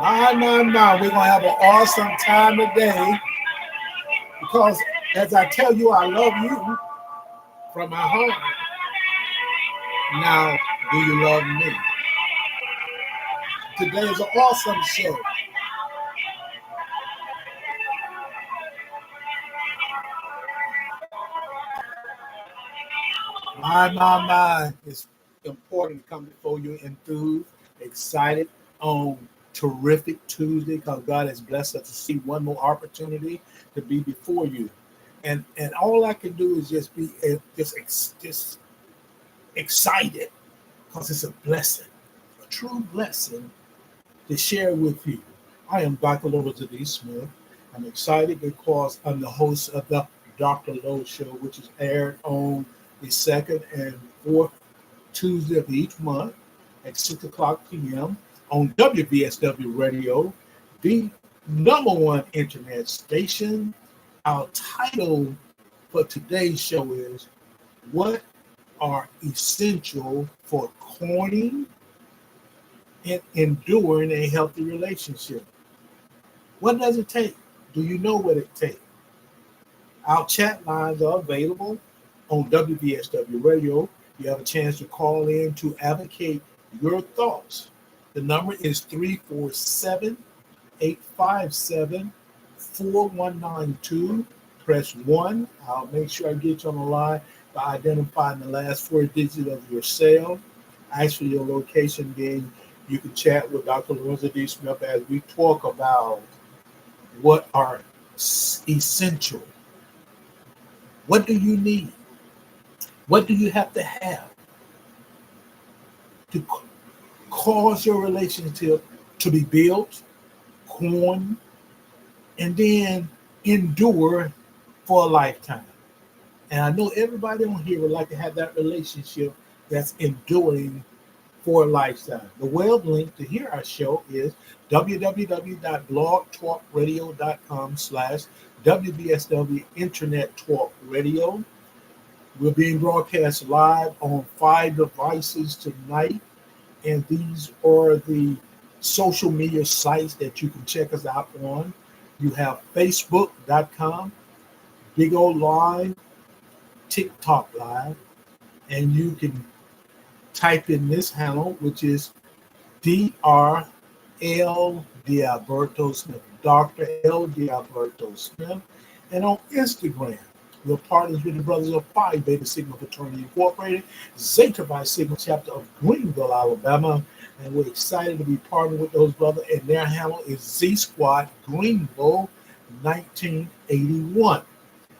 My. We're going to have an awesome time today because, as I tell you, I love you from my heart. Now, do you love me? Today is an awesome show. My. It's important to come before you enthused, excited on terrific Tuesday because God has blessed us to see one more opportunity to be before you. And all I can do is just be just excited because it's a blessing, a true blessing to share with you. I am Dr. Lawrence D. Smith. I'm excited because I'm the host of the Dr. Lowe Show, which is aired on the second and fourth Tuesday of each month at 6 o'clock p.m. on WVSW Radio, the number one internet station. Our title for today's show is What Are Essential for Courting and Enduring a Healthy Relationship? What does it take? Do you know what it takes? Our chat lines are available on WVSW Radio. You have a chance to call in to advocate your thoughts. The number is 347-857-4192. Press 1. I'll make sure I get you on the line by identifying the last four digits of your cell. Ask for your location, then you can chat with Dr. Lorenzo D. Smith as we talk about what are essential. What do you need? What do you have to cause your relationship to be built, corn, and then endure for a lifetime? And I know everybody on here would like to have that relationship that's enduring for a lifetime. The web link to hear our show is www.blogtalkradio.com/WBSW Internet Talk Radio. We're being broadcast live on 5 devices tonight, and these are the social media sites that you can check us out on. You have Facebook.com, Big O Live, TikTok Live, and you can type in this handle, which is Dr. L. D'Alberto Smith, Dr. L. D'Alberto Smith, and on Instagram. We're partners with the Brothers of Phi Beta Sigma Fraternity Incorporated, Zeta Phi Sigma chapter of Greenville, Alabama, and we're excited to be partnered with those brothers, and their handle is Z Squad Greenville 1981.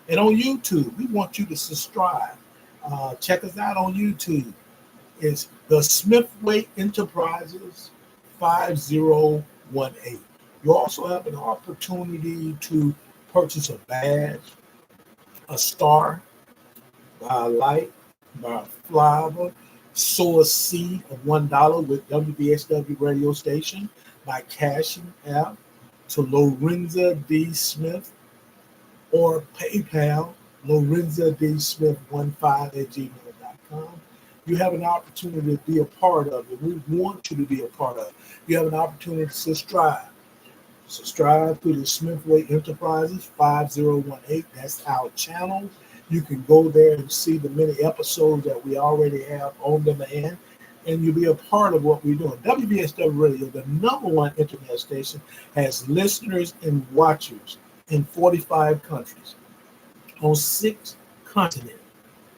And on YouTube, we want you to subscribe. Check us out on YouTube. It's the Smithway Enterprises 5018. You also have an opportunity to purchase a badge, a star, buy a light, buy a flower, sow a seed of $1 with WBSW radio station by cashing out to Lorenza D. Smith or PayPal, Lorenza D. Smith 15@gmail.com. You have an opportunity to be a part of it. We want you to be a part of it. You have an opportunity to subscribe. Subscribe to the Smithway Enterprises 5018. That's our channel. You can go there and see the many episodes that we already have on demand, and you'll be a part of what we're doing. WBSW Radio, the number one internet station, has listeners and watchers in 45 countries on 6 continents.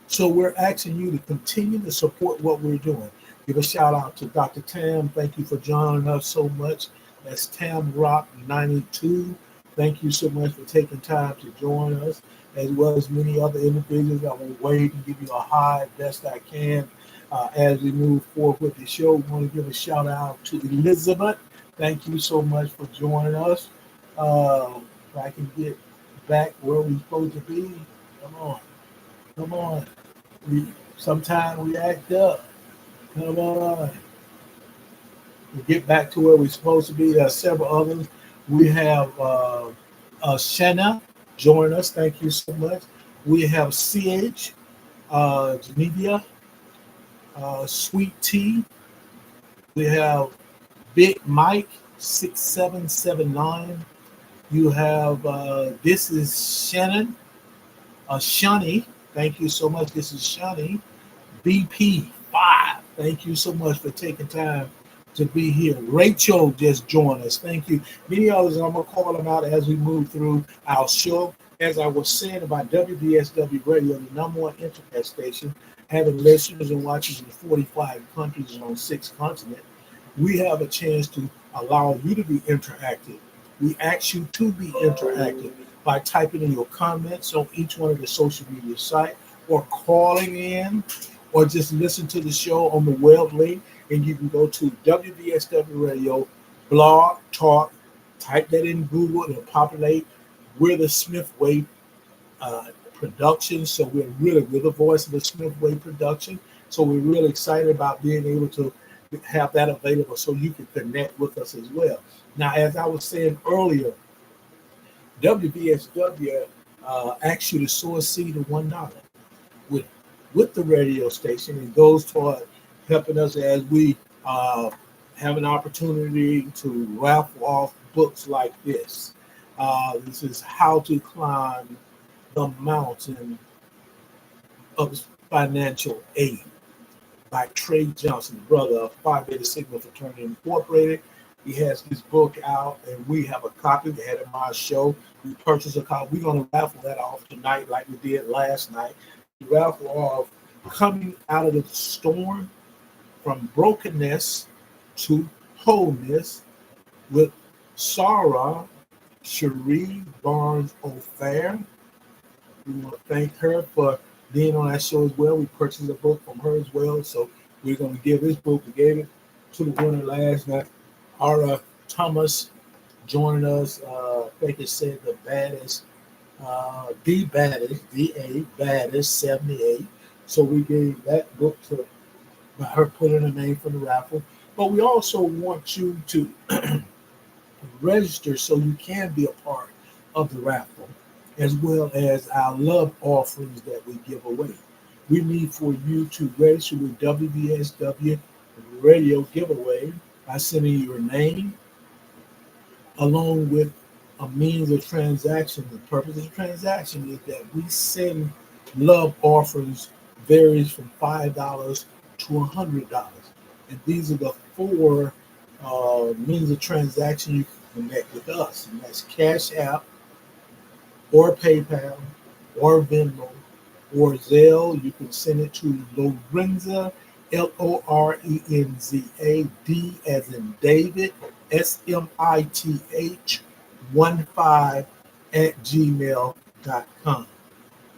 So we're asking you to continue to support what we're doing. Give a shout out to Dr. Tam. Thank you for joining us so much. That's Tam Rock 92. Thank you so much for taking time to join us, as well as many other individuals. I will wait and give you a high best I can as we move forward with the show. We want to give a shout out to Elizabeth. Thank you so much for joining us. If I can get back where we're supposed to be. Come on. Sometimes we act up. Come on. We get back to where we're supposed to be. There are several others. We have Shanna join us. Thank you so much. We have CH, Genevia, Sweet Tea. We have Big Mike. 6779. You have, this is Shannon, Shani. Thank you so much. This is Shani. BP5. Thank you so much for taking time to be here. Rachel just joined us. Thank you. Many others, I'm going to call them out as we move through our show. As I was saying about WBSW Radio, the number one internet station, having listeners and watchers in 45 countries and on 6 continents, we have a chance to allow you to be interactive. We ask you to be interactive by typing in your comments on each one of the social media sites, or calling in, or just listen to the show on the web link, and you can go to WBSW Radio blog talk, type that in Google, and it'll populate. We're the Smith Wade production, so we're the voice of the Smith Wade production. So we're really excited about being able to have that available so you can connect with us as well. Now, as I was saying earlier, WBSW asks you to sow a seed of $1 with the radio station, and goes toward helping us as we have an opportunity to raffle off books like this. This is How to Climb the Mountain of Financial Aid by Trey Johnson, brother of Phi Beta Sigma Fraternity Incorporated. He has his book out, and we have a copy. We had him on our show. We purchased a copy. We're going to raffle that off tonight like we did last night. We raffle off Coming Out of the Storm, From Brokenness to Wholeness, with Sarah Cherie Barnes O'Fair. We want to thank her for being on that show as well. We purchased a book from her as well, so we're going to give this book. We gave it to the winner last night. Ara Thomas joining us. I think it said the baddest, DA baddest 78. So we gave that book to her, put in a name for the raffle. But we also want you to register so you can be a part of the raffle, as well as our love offerings that we give away. We need for you to register with WBSW Radio Giveaway by sending your name along with a means of transaction. The purpose of the transaction is that we send love offerings varies from $5 to $100. And these are the 4 means of transaction you can connect with us. And that's Cash App, or PayPal, or Venmo, or Zelle. You can send it to Lorenza, Lorenza, D as in David, Smith, 15 @gmail.com.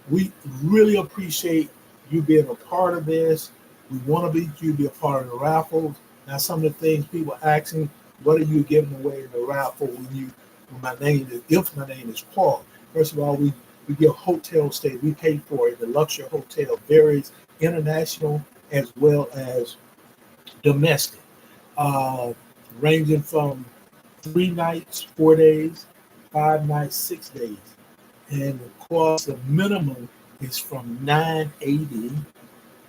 We really appreciate you being a part of this. We want you to be a part of the raffle. Now, some of the things people are asking, what are you giving away in the raffle if my name is Paul? First of all, we give hotel stay. We pay for it. The luxury hotel varies international as well as domestic, ranging from 3 nights, 4 days, 5 nights, 6 days. And of course, the minimum is from $980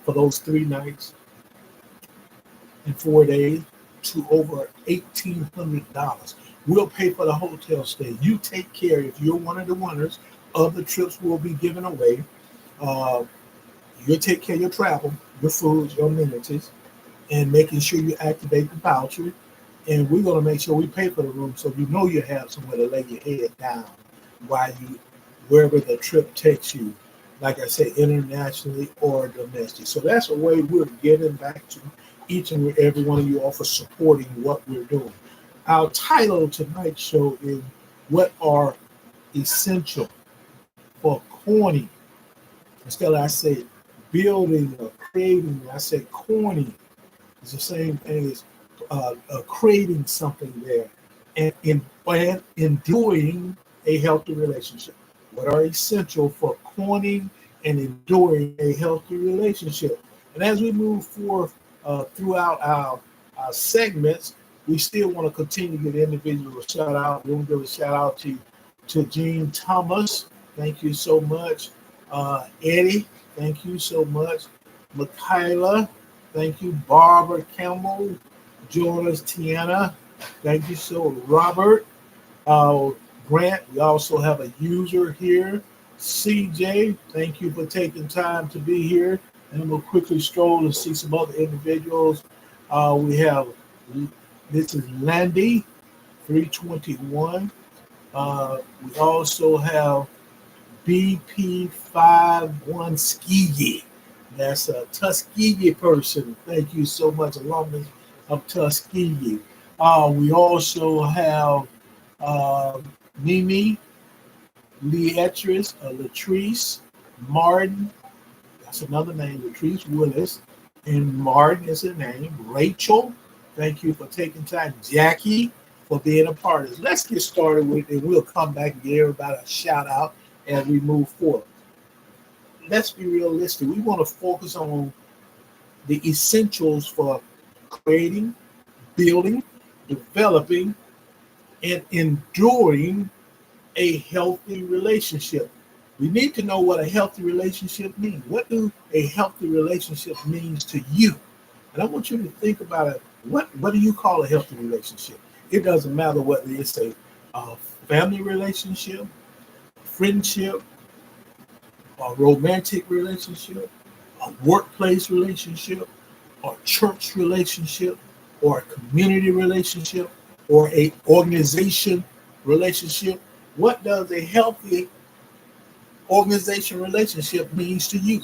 for those 3 nights and 4 days to over $1,800. We'll pay for the hotel stay. You take care. If you're one of the winners of the trips we'll be giving away, you'll take care of your travel, your food, your amenities, and making sure you activate the voucher. And we're going to make sure we pay for the room so you know you have somewhere to lay your head down while wherever the trip takes you, like I said, internationally or domestic. So that's a way we're giving back to each and every one of you all for supporting what we're doing. Our title of tonight's show is What Are Essential for Corny. Instead, I say building or creating. I say corny is the same thing as creating something there and enduring a healthy relationship. What are essential for corning and enduring a healthy relationship? And as we move forth throughout our segments, we still want to continue to get individual shout out. We want to give a shout out to Gene Thomas. Thank you so much. Eddie, thank you so much. Michaela, thank you. Barbara Campbell, Jonas, Tiana, Thank you so, Robert. Uh, Grant, we also have a user here. CJ, thank you for taking time to be here. And we'll quickly stroll and see some other individuals. We have, this is Landy, 321. We also have BP51 Skiggy. That's a Tuskegee person. Thank you so much, alumnus of Tuskegee. We also have uh, Mimi, Latrice, Martin. That's another name, Latrice Willis. And Martin is her name. Rachel, thank you for taking time. Jackie, for being a part of this. Let's get started with it, and we'll come back and give everybody a shout out as we move forward. Let's be realistic. We want to focus on the essentials for creating, building, developing, and enduring a healthy relationship. We need to know what a healthy relationship means. What do a healthy relationship means to you? And I want you to think about it. What do you call a healthy relationship? It doesn't matter whether it's a family relationship, friendship, a romantic relationship, a workplace relationship, or church relationship, or a community relationship, or a organization relationship. What does a healthy organization relationship means to you?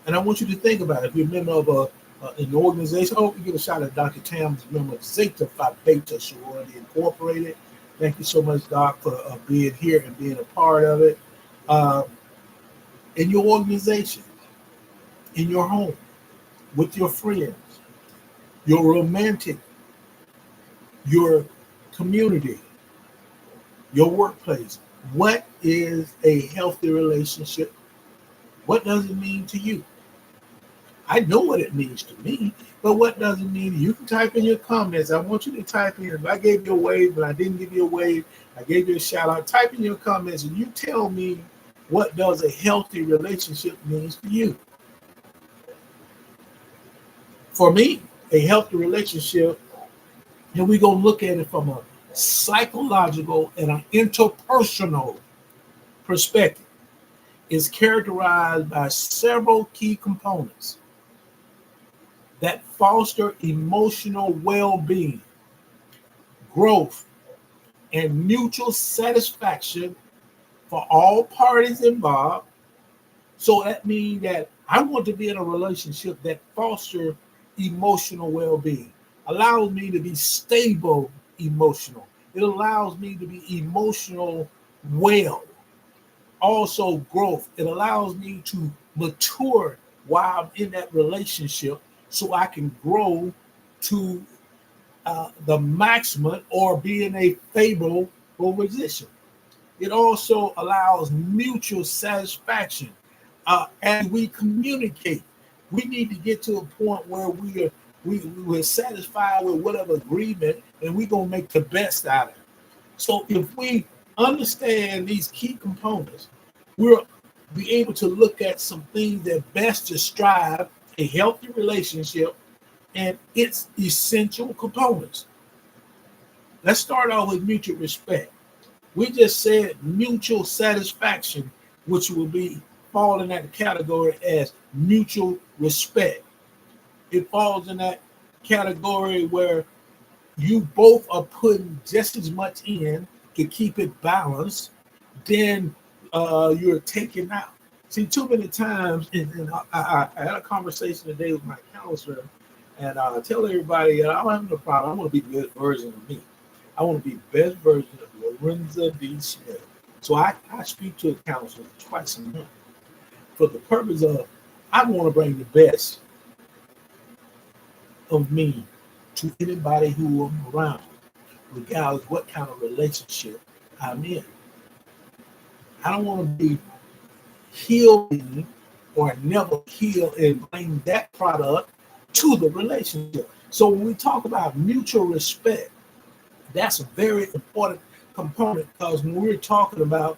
And I want you to think about it. If you're a member of an organization, I hope you give a shout out to Dr. Tam, member of Zeta Phi Beta Sorority Incorporated. Thank you so much, Doc, for being here and being a part of it. Uh, in your organization, in your home, with your friends, your romantic, your community, your workplace. What is a healthy relationship? What does it mean to you? I know what it means to me, but what does it mean? You can type in your comments. I want you to type in. If I gave you a wave, but I didn't give you a wave, I gave you a shout out. Type in your comments and you tell me what does a healthy relationship means to you. For me, a healthy relationship, and we're going to look at it from a psychological and an interpersonal perspective, is characterized by several key components that foster emotional well-being, growth, and mutual satisfaction for all parties involved. So that means that I want to be in a relationship that fosters emotional well-being, allows me to be stable emotional. It allows me to be emotional well. Also growth. It allows me to mature while I'm in that relationship so I can grow to the maximum or be in a favorable position. It also allows mutual satisfaction as we communicate. We need to get to a point where we're satisfied with whatever agreement, and we're gonna make the best out of it. So if we understand these key components, we'll be able to look at some things that best describe a healthy relationship and its essential components. Let's start off with mutual respect. We just said mutual satisfaction, which will be fall in that category as mutual respect. It falls in that category where you both are putting just as much in to keep it balanced, then you're taking out. See, too many times, and I had a conversation today with my counselor, and I tell everybody, I don't have no problem. I want to be the best version of me. I want to be the best version of Lorenza D. Smith. So I speak to a counselor twice a month for the purpose of I want to bring the best of me to anybody who I'm around, regardless what kind of relationship I'm in. I don't want to be healing or never heal and bring that product to the relationship. So when we talk about mutual respect, that's a very important component because when we're talking about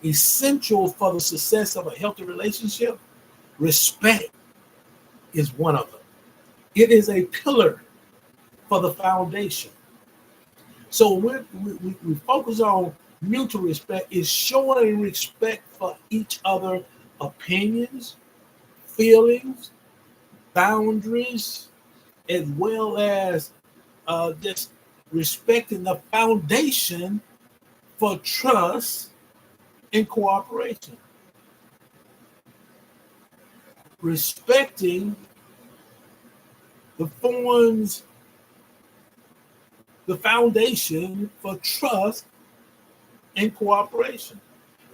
essential for the success of a healthy relationship, respect is one of them. It is a pillar for the foundation. So we focus on mutual respect is showing respect for each other opinions, feelings, boundaries, as well as just respecting the foundation for trust and cooperation. Respecting the forms, the foundation for trust and cooperation.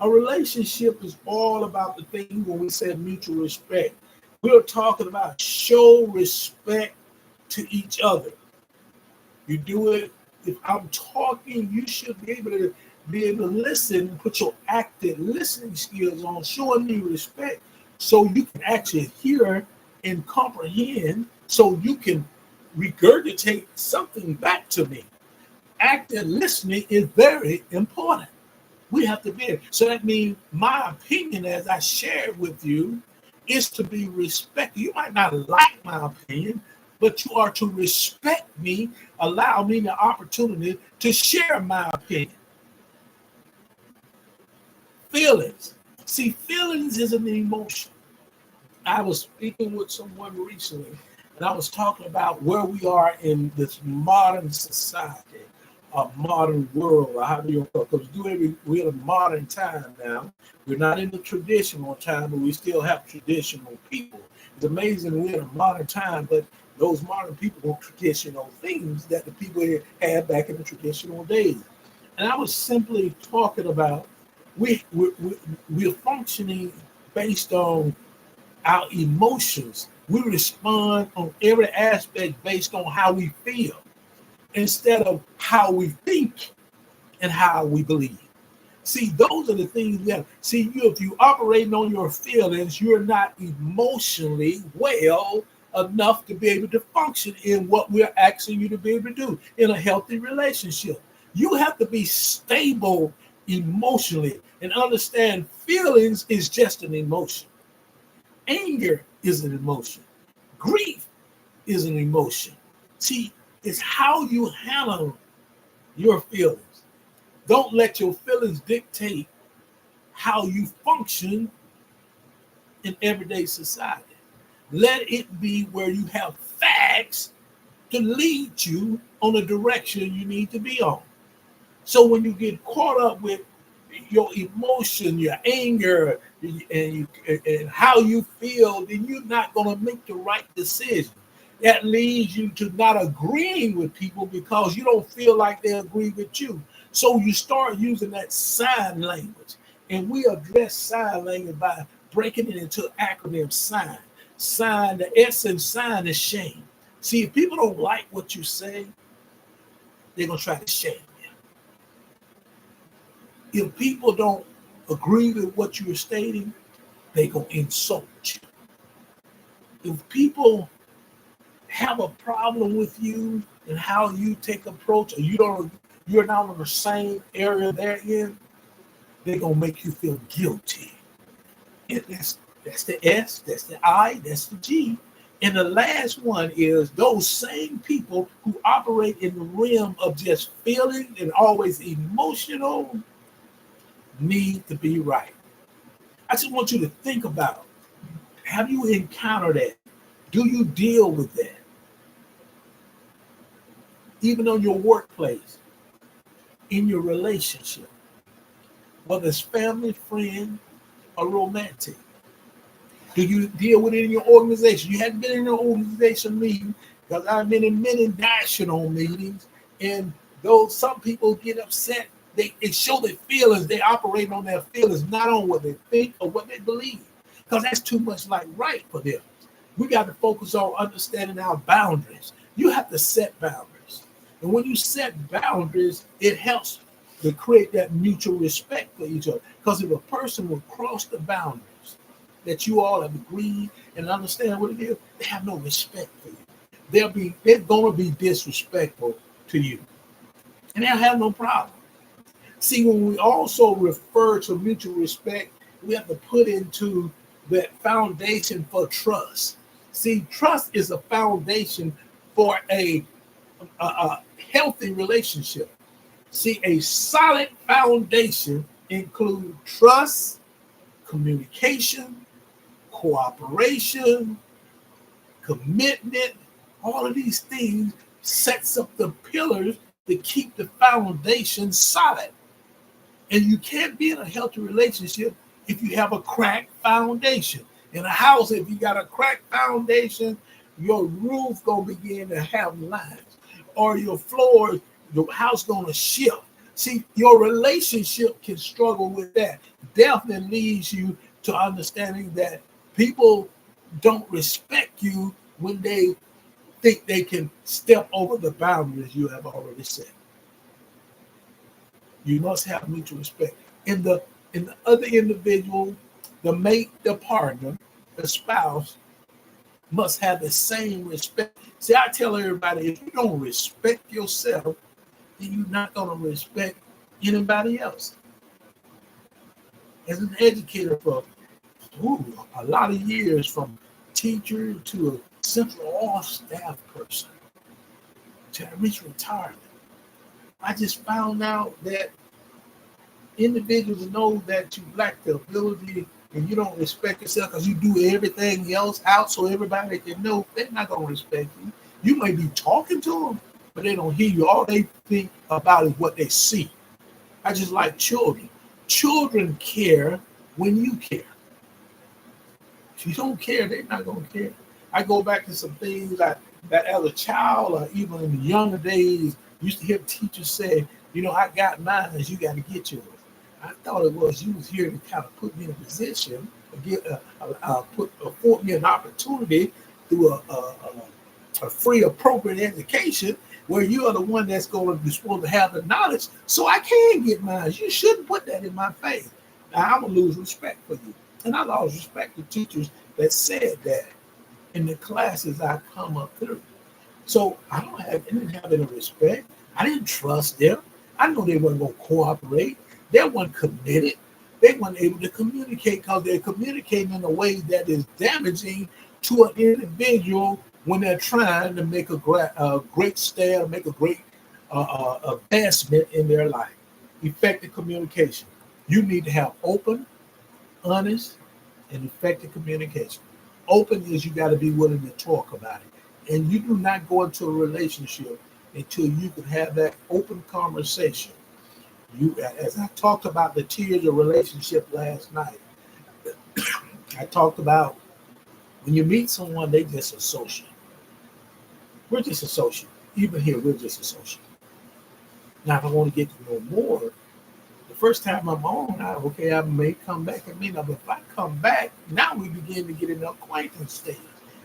A relationship is all about the thing when we say mutual respect. We're talking about show respect to each other. You do it. If I'm talking, you should be able to listen, put your active listening skills on, showing me respect, so you can actually hear and comprehend, so you can regurgitate something back to me. Active listening is very important. We have to be. So that means my opinion, as I shared with you, is to be respected. You might not like my opinion, but you are to respect me, allow me the opportunity to share my opinion. Feelings. See, feelings is an emotion. I was speaking with someone recently, and I was talking about where we are in this modern society, a modern world. Or how do you because we're in a modern time now. We're not in the traditional time, but we still have traditional people. It's amazing we're in a modern time, but those modern people want traditional things that the people had back in the traditional days. And I was simply talking about we're functioning based on our emotions. We respond on every aspect based on how we feel instead of how we think and how we believe. See, those are the things we have. See, if you operating on your feelings, you're not emotionally well enough to be able to function in what we're asking you to be able to do in a healthy relationship. You have to be stable emotionally and understand feelings is just an emotion. Anger is an emotion. Grief is an emotion. See, it's how you handle your feelings. Don't let your feelings dictate how you function in everyday society. Let it be where you have facts to lead you on the direction you need to be on. So when you get caught up with your emotion, your anger, and how you feel, then you're not going to make the right decision. That leads you to not agreeing with people because you don't feel like they agree with you. So you start using that sign language. And we address sign language by breaking it into acronym sign. Sign, the S in sign is shame. See, if people don't like what you say, they're going to try to shame you. If people don't agree with what you're stating, they're going to insult you. If people have a problem with you and how you take approach, or you're not on the same area they're in, they're gonna make you feel guilty. And that's the S, that's the I, that's the G. And the last one is those same people who operate in the realm of just feeling and always emotional need to be right. I just want you to think about, have you encountered that? Do you deal with that? Even on your workplace, in your relationship, whether it's family, friend, or romantic. Do you deal with it in your organization? You hadn't been in an organization meeting because I've been in many national meetings, and though some people get upset, they show their feelings. They operate on their feelings, not on what they think or what they believe, because that's too much like right for them. We got to focus on understanding our boundaries. You have to set boundaries, and when you set boundaries, it helps to create that mutual respect for each other. Because if a person will cross the boundaries that you all have agreed and understand what it is, they have no respect for you. They're gonna be disrespectful to you. And they'll have no problem. See, when we also refer to mutual respect, we have to put into that foundation for trust. See, trust is a foundation for a healthy relationship. See, a solid foundation includes trust, communication, cooperation, commitment. All of these things sets up the pillars to keep the foundation solid. And you can't be in a healthy relationship if you have a cracked foundation. In a house, if you got a cracked foundation, your roof gonna begin to have lines, or your floor, your house gonna shift. See, your relationship can struggle with that. Definitely leads you to understanding that people don't respect you when they think they can step over the boundaries you have already set. You must have mutual respect. In the other individual, the mate, the partner, the spouse must have the same respect. See, I tell everybody, if you don't respect yourself, then you're not going to respect anybody else. As an educator for a lot of years, from teacher to a central office staff person, to reach retirement, I just found out that individuals know that you lack the ability and you don't respect yourself because you do everything else out so everybody can know. They're not going to respect you. You may be talking to them, but they don't hear you. All they think about is what they see. I just like children. Children care when you care. If you don't care, they're not going to care. I go back to some things that as a child or even in the younger days, used to hear teachers say, I got mine, you got to get yours. I thought it was you was here to kind of put me in a position, afford me an opportunity through a free, appropriate education where you are the one that's supposed to have the knowledge, so I can get mine. You shouldn't put that in my face. Now I'm gonna lose respect for you, and I lost respect to teachers that said that in the classes I come up through. So I didn't have any respect. I didn't trust them. I know they weren't going to cooperate. They weren't committed. They weren't able to communicate because they're communicating in a way that is damaging to an individual when they're trying to make a great stand, make a great advancement in their life. Effective communication. You need to have open, honest, and effective communication. Open is you got to be willing to talk about it. And you do not go into a relationship until you can have that open conversation. As I talked about the tiers of relationship last night, I talked about when you meet someone, they just associate. We're just associate. Even here, we're just associate. Now, if I want to get to know more, the first time I'm on, I may come back and meet them. But if I come back, now we begin to get in the acquaintance stage.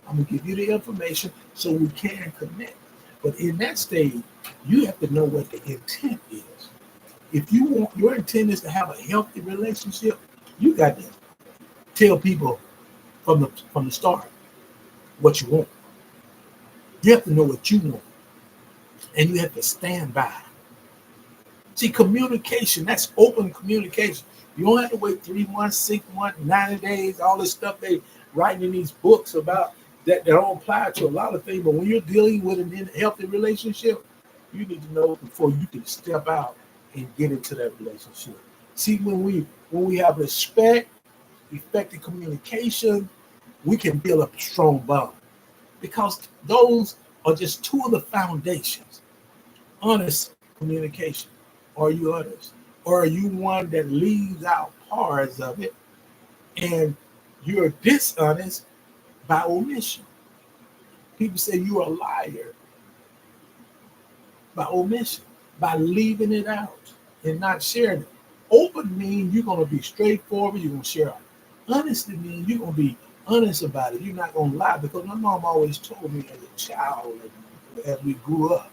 I'm going to give you the information so we can connect. But in that stage, you have to know what the intent is. If you want, your intent is to have a healthy relationship, you got to tell people from the start what you want. You have to know what you want. And you have to stand by. See, communication, that's open communication. You don't have to wait 3 months, 6 months, 90 days, all this stuff they writing in these books about that don't apply to a lot of things. But when you're dealing with a healthy relationship, you need to know before you can step out and get into that relationship. See, when we have respect, effective communication, we can build a strong bond because those are just two of the foundations. Honest communication. Are you honest? Or are you one that leaves out parts of it and you're dishonest by omission? People say you're a liar by omission, by leaving it out and not sharing it. Open means you're going to be straightforward, you're going to share it. Honesty means you're going to be honest about it. You're not going to lie, because my mom always told me as a child, as we grew up,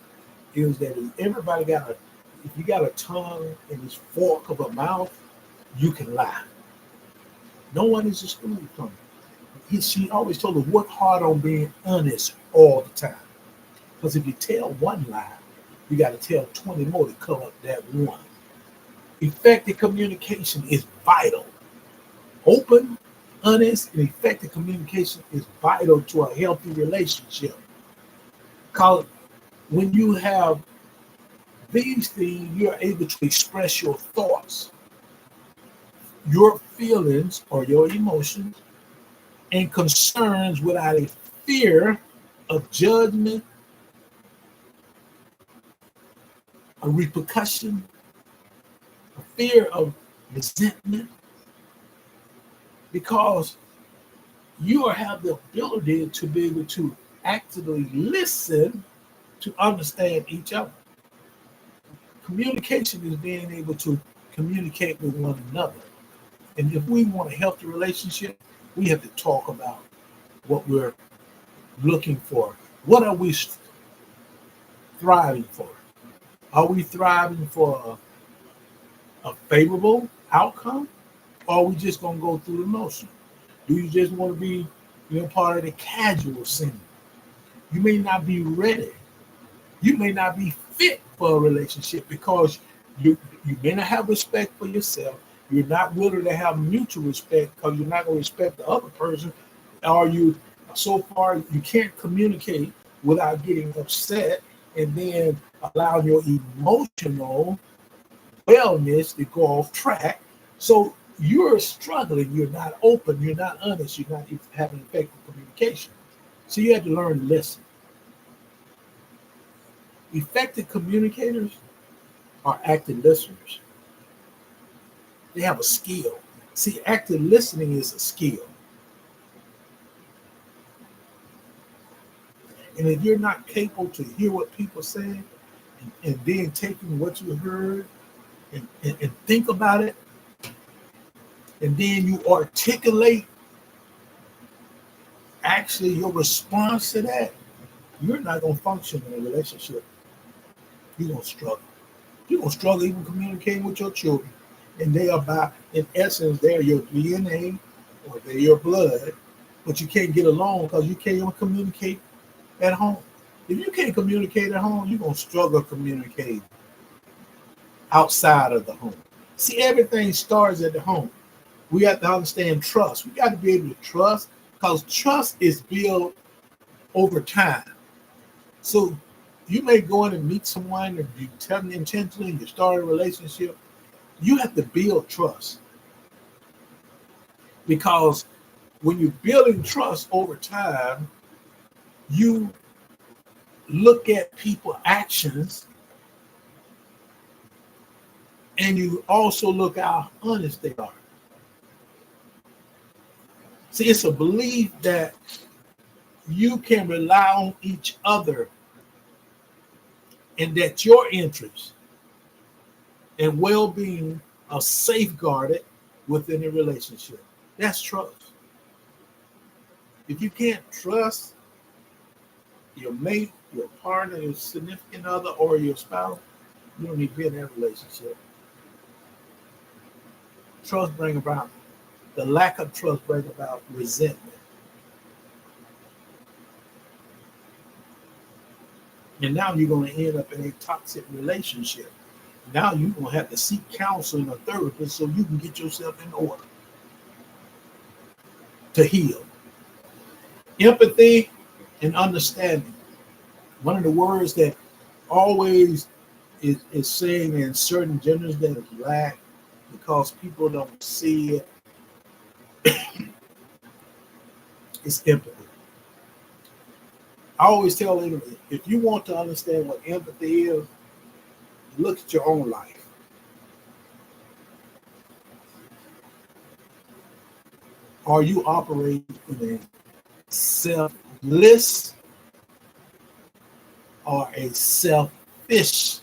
is that if you got a tongue and this fork of a mouth, you can lie. No one is excluded from it. She always told us, work hard on being honest all the time. Because if you tell one lie, you got to tell 20 more to cover up that one. Effective communication is vital. Open, honest, and effective communication is vital to a healthy relationship. Because when you have These things, you're able to express your thoughts, your feelings or your emotions, and concerns without a fear of judgment, a repercussion, a fear of resentment, because you have the ability to be able to actively listen to understand each other. Communication is being able to communicate with one another. And if we want a healthy relationship, we have to talk about what we're looking for. What are we thriving for? Are we thriving for a favorable outcome? Or are we just going to go through the motion? Do you just want to be, part of the casual scene? You may not be ready. You may not be fit for a relationship because you may not have respect for yourself. You're not willing to have mutual respect because you're not going to respect the other person. Or you so far you can't communicate without getting upset and then allow your emotional wellness to go off track. So you're struggling. You're not open. You're not honest. You're not having effective communication. So you have to learn to listen. Effective communicators are active listeners. They have a skill. See, active listening is a skill. And if you're not capable to hear what people say and then taking what you heard and think about it, and then you articulate actually your response to that, you're not going to function in a relationship. You're going to struggle. You're going to struggle even communicating with your children. And they are in essence, they're your DNA or they're your blood, but you can't get along because you can't even communicate at home. If you can't communicate at home, you're going to struggle communicating outside of the home. See, everything starts at the home. We have to understand trust. We got to be able to trust because trust is built over time. So you may go in and meet someone and you tell them intentionally and you start a relationship. You have to build trust because when you're building trust over time, you look at people's actions and you also look at how honest they are. See, it's a belief that you can rely on each other and that your interests and well-being are safeguarded within a relationship. That's trust. If you can't trust your mate, your partner, your significant other, or your spouse, you don't need to be in that relationship. Trust brings about, the lack of trust brings about resentment. And now you're going to end up in a toxic relationship. Now you're going to have to seek counsel and a therapist so you can get yourself in order to heal. Empathy and understanding. One of the words that always is saying in certain genders that is lack because people don't see it is empathy. I always tell them, if you want to understand what empathy is, look at your own life. Are you operating in a selfless or a selfish?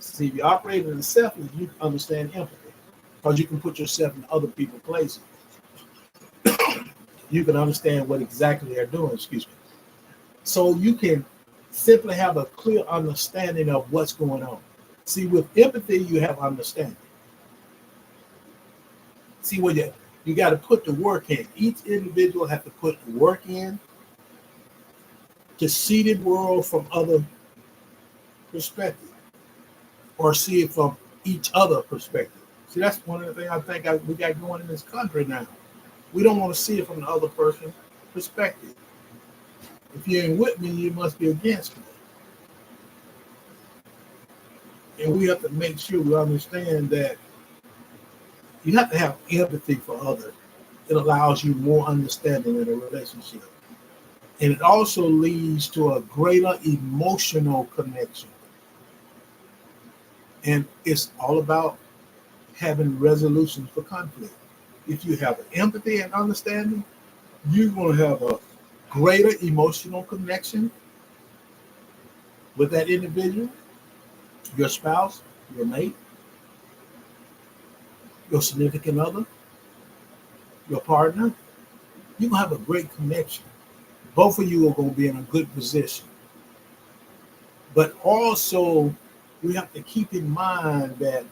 See, if you operate in a selfless, you can understand empathy because you can put yourself in other people's places. You can understand what exactly they're doing, excuse me. So you can simply have a clear understanding of what's going on. See, with empathy, you have understanding. See, what you got to put the work in. Each individual has to put the work in to see the world from other perspectives or see it from each other perspective. See, that's one of the things I think we got going in this country now. We don't want to see it from the other person's perspective. If you ain't with me, you must be against me. And we have to make sure we understand that you have to have empathy for others. It allows you more understanding in a relationship. And it also leads to a greater emotional connection. And it's all about having resolutions for conflict. If you have empathy and understanding, you're going to have a greater emotional connection with that individual, your spouse, your mate, your significant other, your partner. You're going to have a great connection. Both of you are going to be in a good position. But also, we have to keep in mind that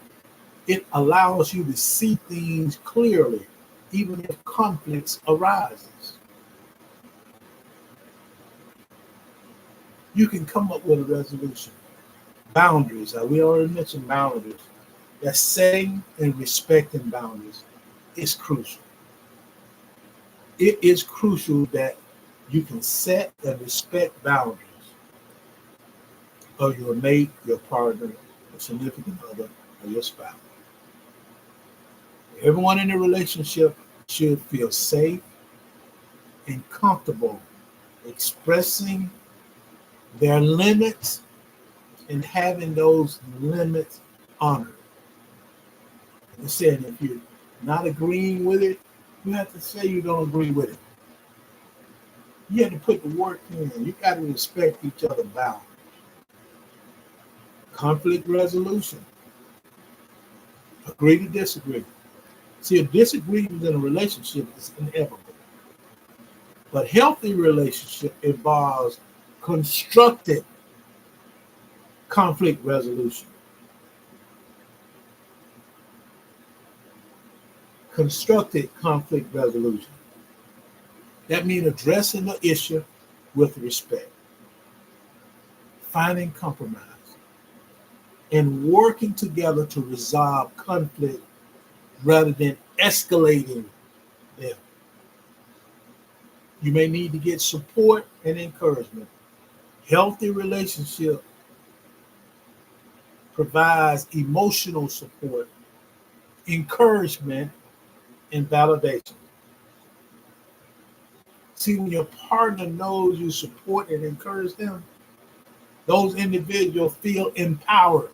it allows you to see things clearly, even if conflicts arises. You can come up with a resolution. Boundaries, we already mentioned boundaries. That setting and respecting boundaries is crucial. It is crucial that you can set and respect boundaries of your mate, your partner, your significant other, or your spouse. Everyone in a relationship should feel safe and comfortable expressing their limits and having those limits honored. And saying if you're not agreeing with it, you have to say you don't agree with it. You have to put the work in. You got to respect each other's boundaries. Conflict resolution. Agree to disagree. See, a disagreement in a relationship is inevitable. But healthy relationship involves constructive conflict resolution. Constructive conflict resolution. That means addressing the issue with respect, finding compromise, and working together to resolve conflict rather than escalating them. You may need to get support and encouragement. Healthy relationship provides emotional support, encouragement, and validation. See, when your partner knows you support and encourage them, those individuals feel empowered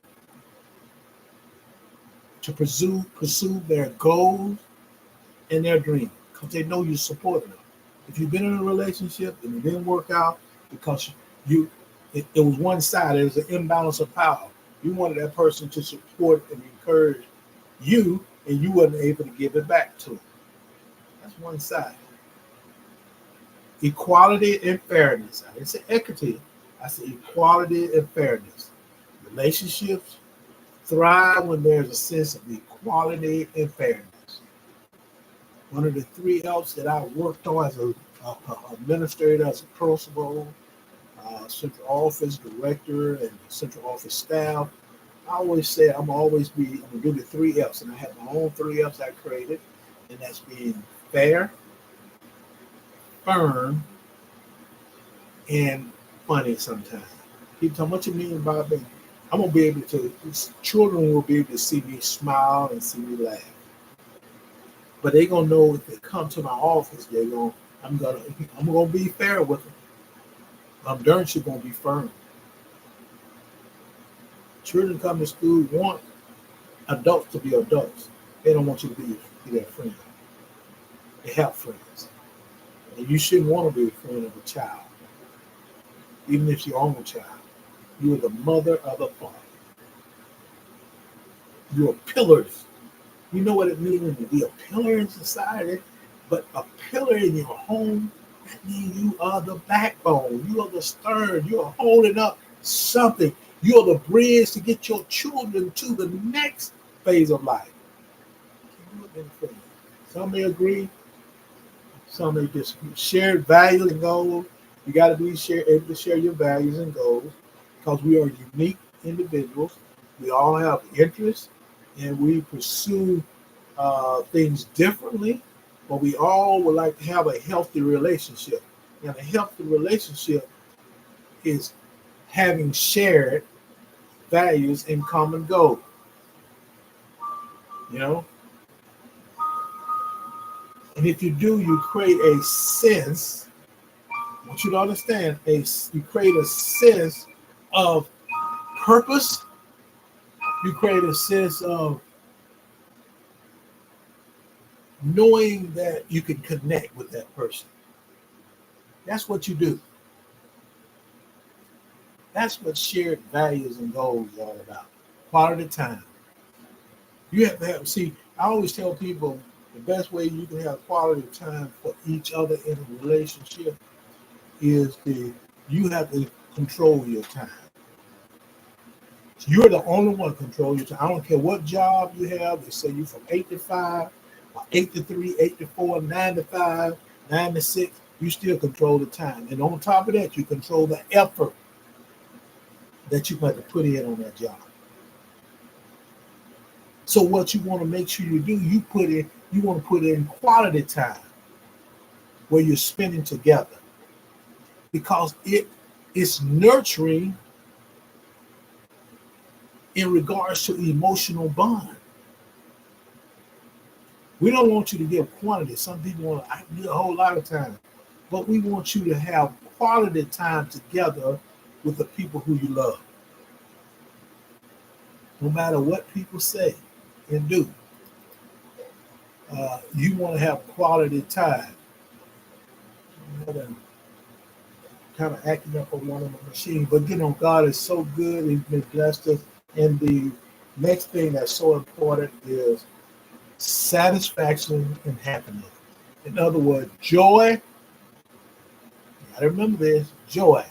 to pursue their goals and their dreams because they know you support them. If you've been in a relationship and it didn't work out because it was one sided, it was an imbalance of power. You wanted that person to support and encourage you, and you wasn't able to give it back to them. That's one side. Equality and fairness. I didn't say equity. I said equality and fairness. Relationships thrive when there's a sense of equality and fairness. One of the 3 L's that I worked on as a administrator, as a principal, central office director, and central office staff, I always say I'm gonna do the 3 F's, and I have my own 3 F's I created, and that's being fair, firm, and funny sometimes. People tell me what you mean by that. I'm gonna be able to. Children will be able to see me smile and see me laugh, but they gonna know if they come to my office, I'm gonna be fair with them. I'm darn sure gonna be firm. Children come to school want adults to be adults. They don't want you to be their friend. They have friends, and you shouldn't want to be a friend of a child, even if your own child. You are the mother of the father. You are pillars. You know what it means to be a pillar in society, but a pillar in your home, that means you are the backbone. You are the stern. You are holding up something. You are the bridge to get your children to the next phase of life. Some may agree, some may disagree. Shared values and goals. You got to be able to share your values and goals because we are unique individuals. We all have interests and we pursue things differently, but we all would like to have a healthy relationship. And a healthy relationship is having shared values and common goals. You know, and if you do, you create a sense. I want you to understand, you create a sense of purpose. You create a sense of knowing that you can connect with that person. That's what you do. That's what shared values and goals are all about. Quality time. You have to have, see, I always tell people the best way you can have quality time for each other in a relationship is you have to control your time. You're the only one to control your time. I don't care what job you have. They say you from 8 to 5, or 8 to 3, 8 to 4, 9 to 5, 9 to 6. You still control the time. And on top of that, you control the effort that you have to put in on that job. So what you want to make sure you do, you want to put in quality time where you're spending together, because it is nurturing in regards to emotional bond. We don't want you to give quantity. Some people want to give a whole lot of time, but we want you to have quality time together with the people who you love. No matter what people say and do, you want to have quality time. Kind of acting up on one of the machines, but God is so good. He's been blessed us. And the next thing that's so important is satisfaction and happiness. In other words, joy. You gotta remember this: joy.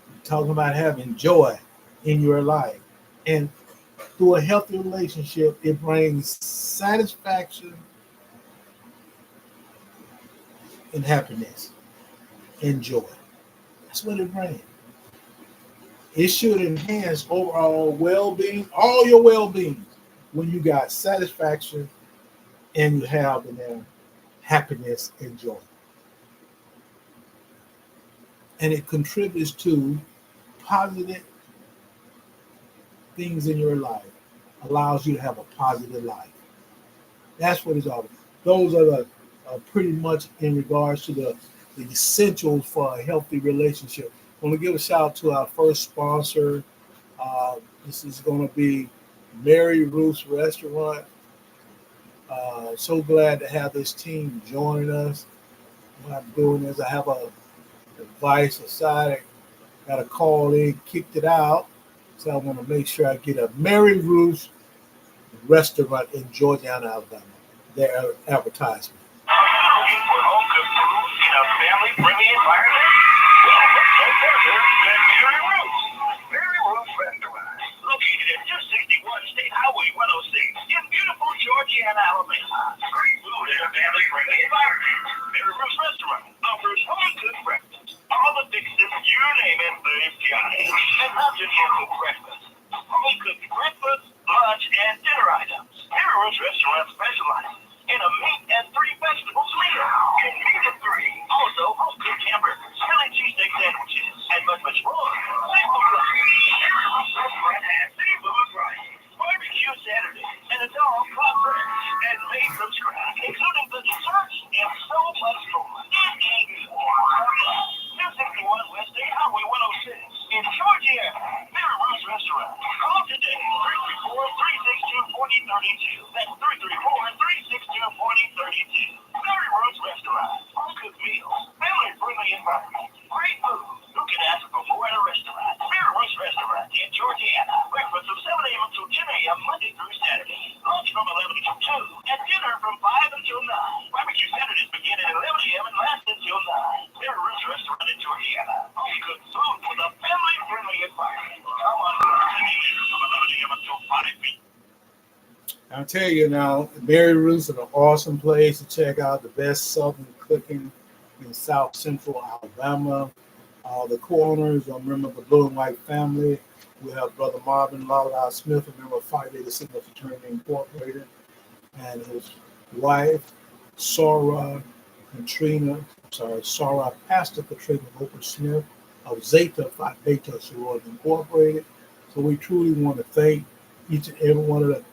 We're talking about having joy in your life, and through a healthy relationship, it brings satisfaction and happiness and joy. That's what it brings. It should enhance overall well-being, all your well-being, when you got satisfaction and you have in there happiness and joy. And it contributes to positive things in your life, allows you to have a positive life. That's what it's all about. Those are the pretty much in regards to the essentials for a healthy relationship. I want to give a shout out to our first sponsor. This is going to be Mary Ruth's Restaurant. So glad to have this team join us. What I'm doing is I have a device aside. Got a call in, kicked it out. So I want to make sure I get a Mary Ruth's Restaurant in Georgetown, Alabama. Their advertisement. Looking for home cooked food in a family-friendly environment? Well, there's Mary Ruth's. Mary Ruth's Restaurant, located at 261 State Highway 106 in beautiful Georgiana, Alabama. Great food in a family-friendly environment. Mary Ruth's Restaurant offers home-cooked breakfast. All the fixings, you name it, they've got it. And not just home-cooked breakfast. Home-cooked breakfast, lunch, and dinner items. Mary Ruth's Restaurant specializes in a meat and 3 vegetables meal. And meat and 3. Also, home-cooked hamburgers, Philly cheesesteak sandwiches, and much, much more. Seafood rice. Mary Ruth's Restaurant has seafood rice, barbecue Saturday, and it's all caught fresh and made from scratch, including the desserts and so much more. 261 West State Highway 106 in Georgiana. Mary Ruth's Restaurant. Call today, 334-362-4032. That's 334-362-4032. Mary Ruth's Restaurant. Home-cooked meals, family-friendly environment, great food. Who can ask for more at a restaurant? Mary Ruth's Restaurant in Georgiana. Breakfast from 7 a.m. until 10 a.m. Monday through Saturday. Lunch from 11 until 2. And dinner from 5 until 9. Barbecue Saturdays begin at 11 a.m. and last until 9. Mary Ruth's Restaurant in Georgiana. Home-cooked food with a family-friendly environment. Come on, from 11 a.m. until 5 p.m. I'll tell you now, Mary Ruth's is an awesome place to check out. The best Southern cooking in South Central Alabama. The co-owners are a member of the Blue and White family. We have Brother Marvin Lala Smith, a member of Phi Beta Sigma Fraternity Incorporated, and his wife, Sarah Pastor Katrina Hooper Smith of Zeta Phi Beta Sorority Incorporated. So we truly want to thank each and every one of the,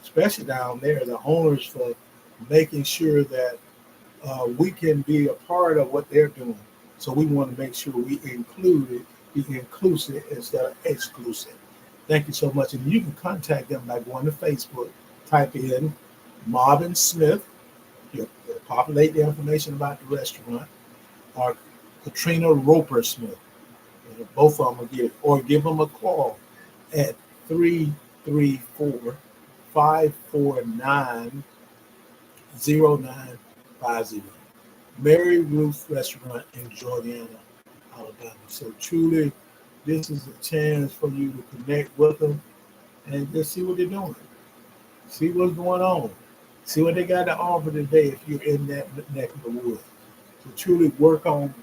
especially down there, the owners for making sure that we can be a part of what they're doing. So we want to make sure we include it, be inclusive instead of exclusive. Thank you so much. And you can contact them by going to Facebook, type in Marvin Smith, you'll populate the information about the restaurant, or Katrina Roper Smith. And both of them will get it. Or give them a call at 334-549-0950. Mary Ruth Restaurant in Jordana, Alabama. So truly, this is a chance for you to connect with them and just see what they're doing. See what's going on. See what they got to offer today if you're in that neck of the woods. So truly work on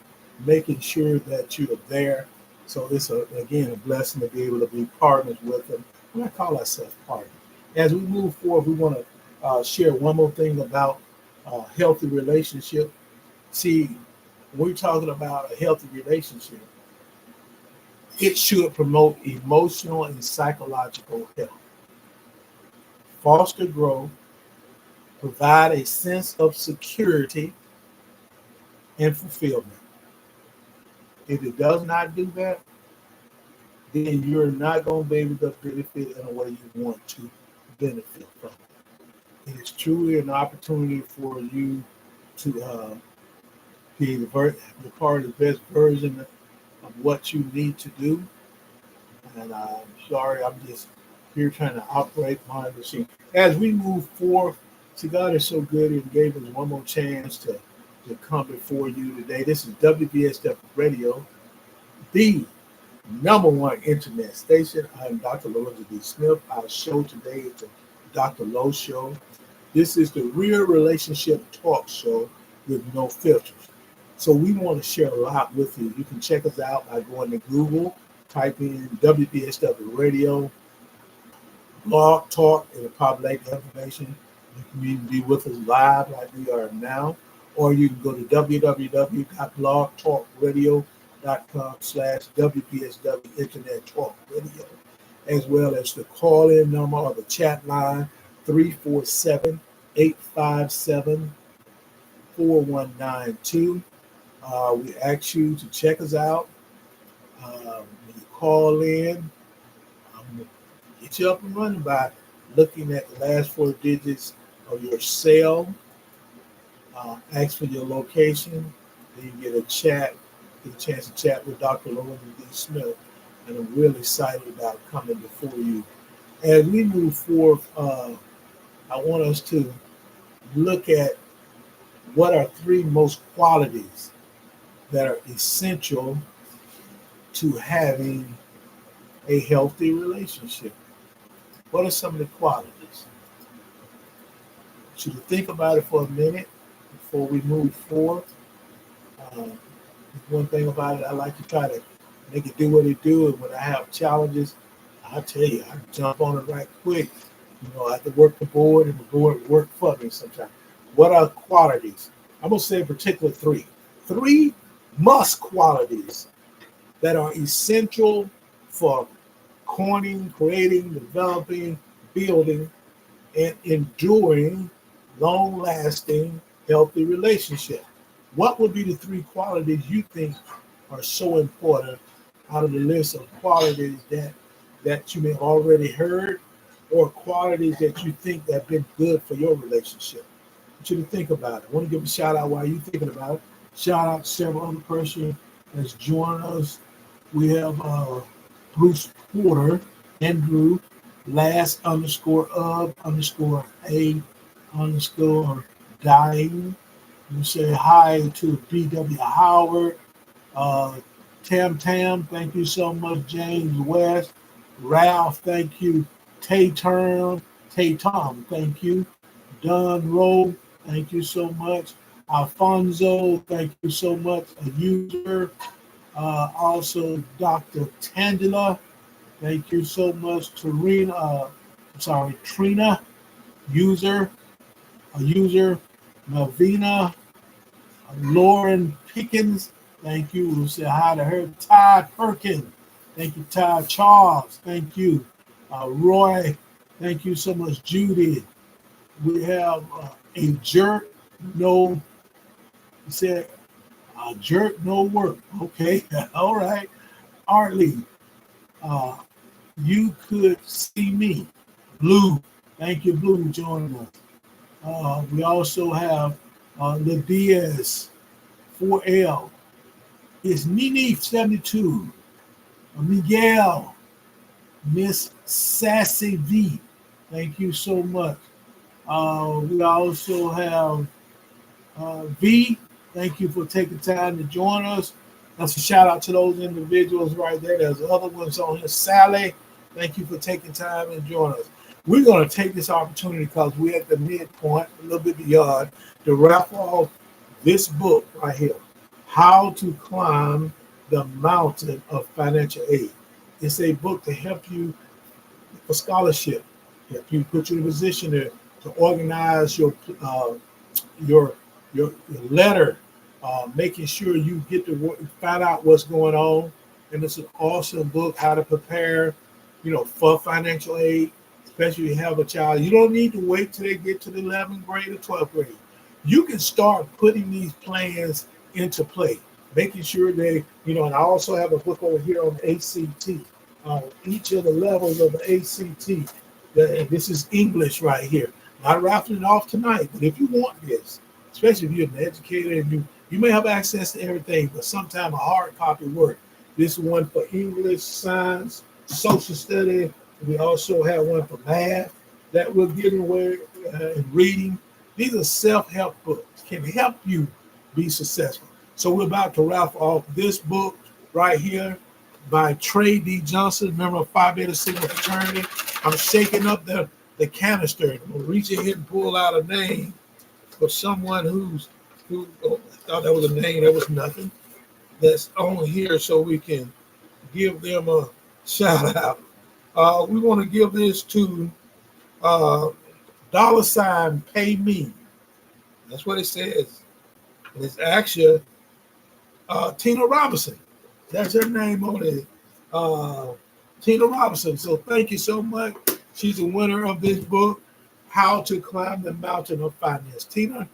making sure that you're there. So it's, again, a blessing to be able to be partners with them. And I call ourselves partners. As we move forward, we want to share one more thing about healthy relationship. See, when we're talking about a healthy relationship, it should promote emotional and psychological health, foster growth, provide a sense of security and fulfillment. If it does not do that, then you're not going to be able to benefit in a way you want to benefit from it. It is truly an opportunity for you to be the part of the best version of what you need to do. And I'm sorry, I'm just here trying to operate behind the scene. As we move forward, see, God is so good and gave us one more chance to come before you today. This is WBSW Radio, the number one internet station. I'm Dr. Lorenzo D. Smith. Our show today is the Dr. Lowe Show. This is the real relationship talk show with no filters. So we want to share a lot with you. You can check us out by going to Google, type in WBSW Radio, Blog Talk, and it'll populate the information. You can even be with us live like we are now, or you can go to www.blogtalkradio.com/WBSW Internet Talk Radio, as well as the call-in number or the chat line 347-857-4192. We ask you to check us out. When you call in, get you up and running by looking at the last four digits of your cell. Ask for your location. Then you get a chance to chat with Dr. Lorenzo D. Smith. And I'm really excited about coming before you. As we move forward, I want us to look at what are three most qualities that are essential to having a healthy relationship. What are some of the qualities? I want you to think about it for a minute before we move forward. One thing about it, I like to try to make it do what it do. And when I have challenges, I tell you, I jump on it right quick. I have to work the board, and the board work for me sometimes. What are qualities? I'm going to say in particular three. Three must qualities that are essential for coining, creating, developing, building, and enduring long-lasting, healthy relationship. What would be the three qualities you think are so important out of the list of qualities that you may have already heard, or qualities that you think have been good for your relationship? I want you to think about it. I want to give a shout out while you're thinking about it. Shout out to several other persons that's joined us. We have Bruce Porter, Andrew, last_of_a_dying. You say hi to B.W. Howard, Tam, thank you so much. James West, Ralph, thank you. Tom, thank you. Don Rowe, thank you so much. Alfonso, thank you so much. A user. Also, Dr. Tangela, thank you so much. Trina, user. Malvina, Lauren Pickens, thank you. We'll say hi to her. Todd Perkins, Thank you, Ty. Charles, thank you. Roy, thank you so much. Judy, we have a jerk, no, he said, a jerk, no work. Okay, all right. Arlie, uh, you could see me. Blue, thank you, Blue, joining us. We also have the Diaz 4L. It's Nini 72. Miguel, Miss Sassy V. Thank you so much. We also have V. Thank you for taking time to join us. That's a shout out to those individuals right there. There's other ones on here. Sally, thank you for taking time and join us. We're going to take this opportunity because we're at the midpoint, a little bit beyond, to wrap off this book right here, How to Climb the Mountain of Financial Aid. It's a book to help you for scholarship, help you put you in a position to organize your your letter, making sure you get to find out what's going on. And it's an awesome book, how to prepare, for financial aid, especially if you have a child. You don't need to wait till they get to the 11th grade or 12th grade. You can start putting these plans into play, making sure and I also have a book over here on ACT, each of the levels of the ACT. And this is English right here. Not raffling it off tonight, but if you want this, especially if you're an educator and you may have access to everything, but sometimes a hard copy work. This is one for English, science, social study. We also have one for math that we're giving away and reading. These are self-help books, can help you be successful. So we're about to wrap off this book right here by Trey D. Johnson, member of Phi Beta Sigma fraternity. I'm shaking up the canister. I'm going to reach ahead and pull out a name for someone who I thought that was a name, that was nothing, that's on here so we can give them a shout out. We want to give this to $ pay me. That's what it says. And it's actually Tina Robinson. That's her name on it. Tina Robinson. So thank you so much. She's the winner of this book, How to Climb the Mountain of Finance. Tina,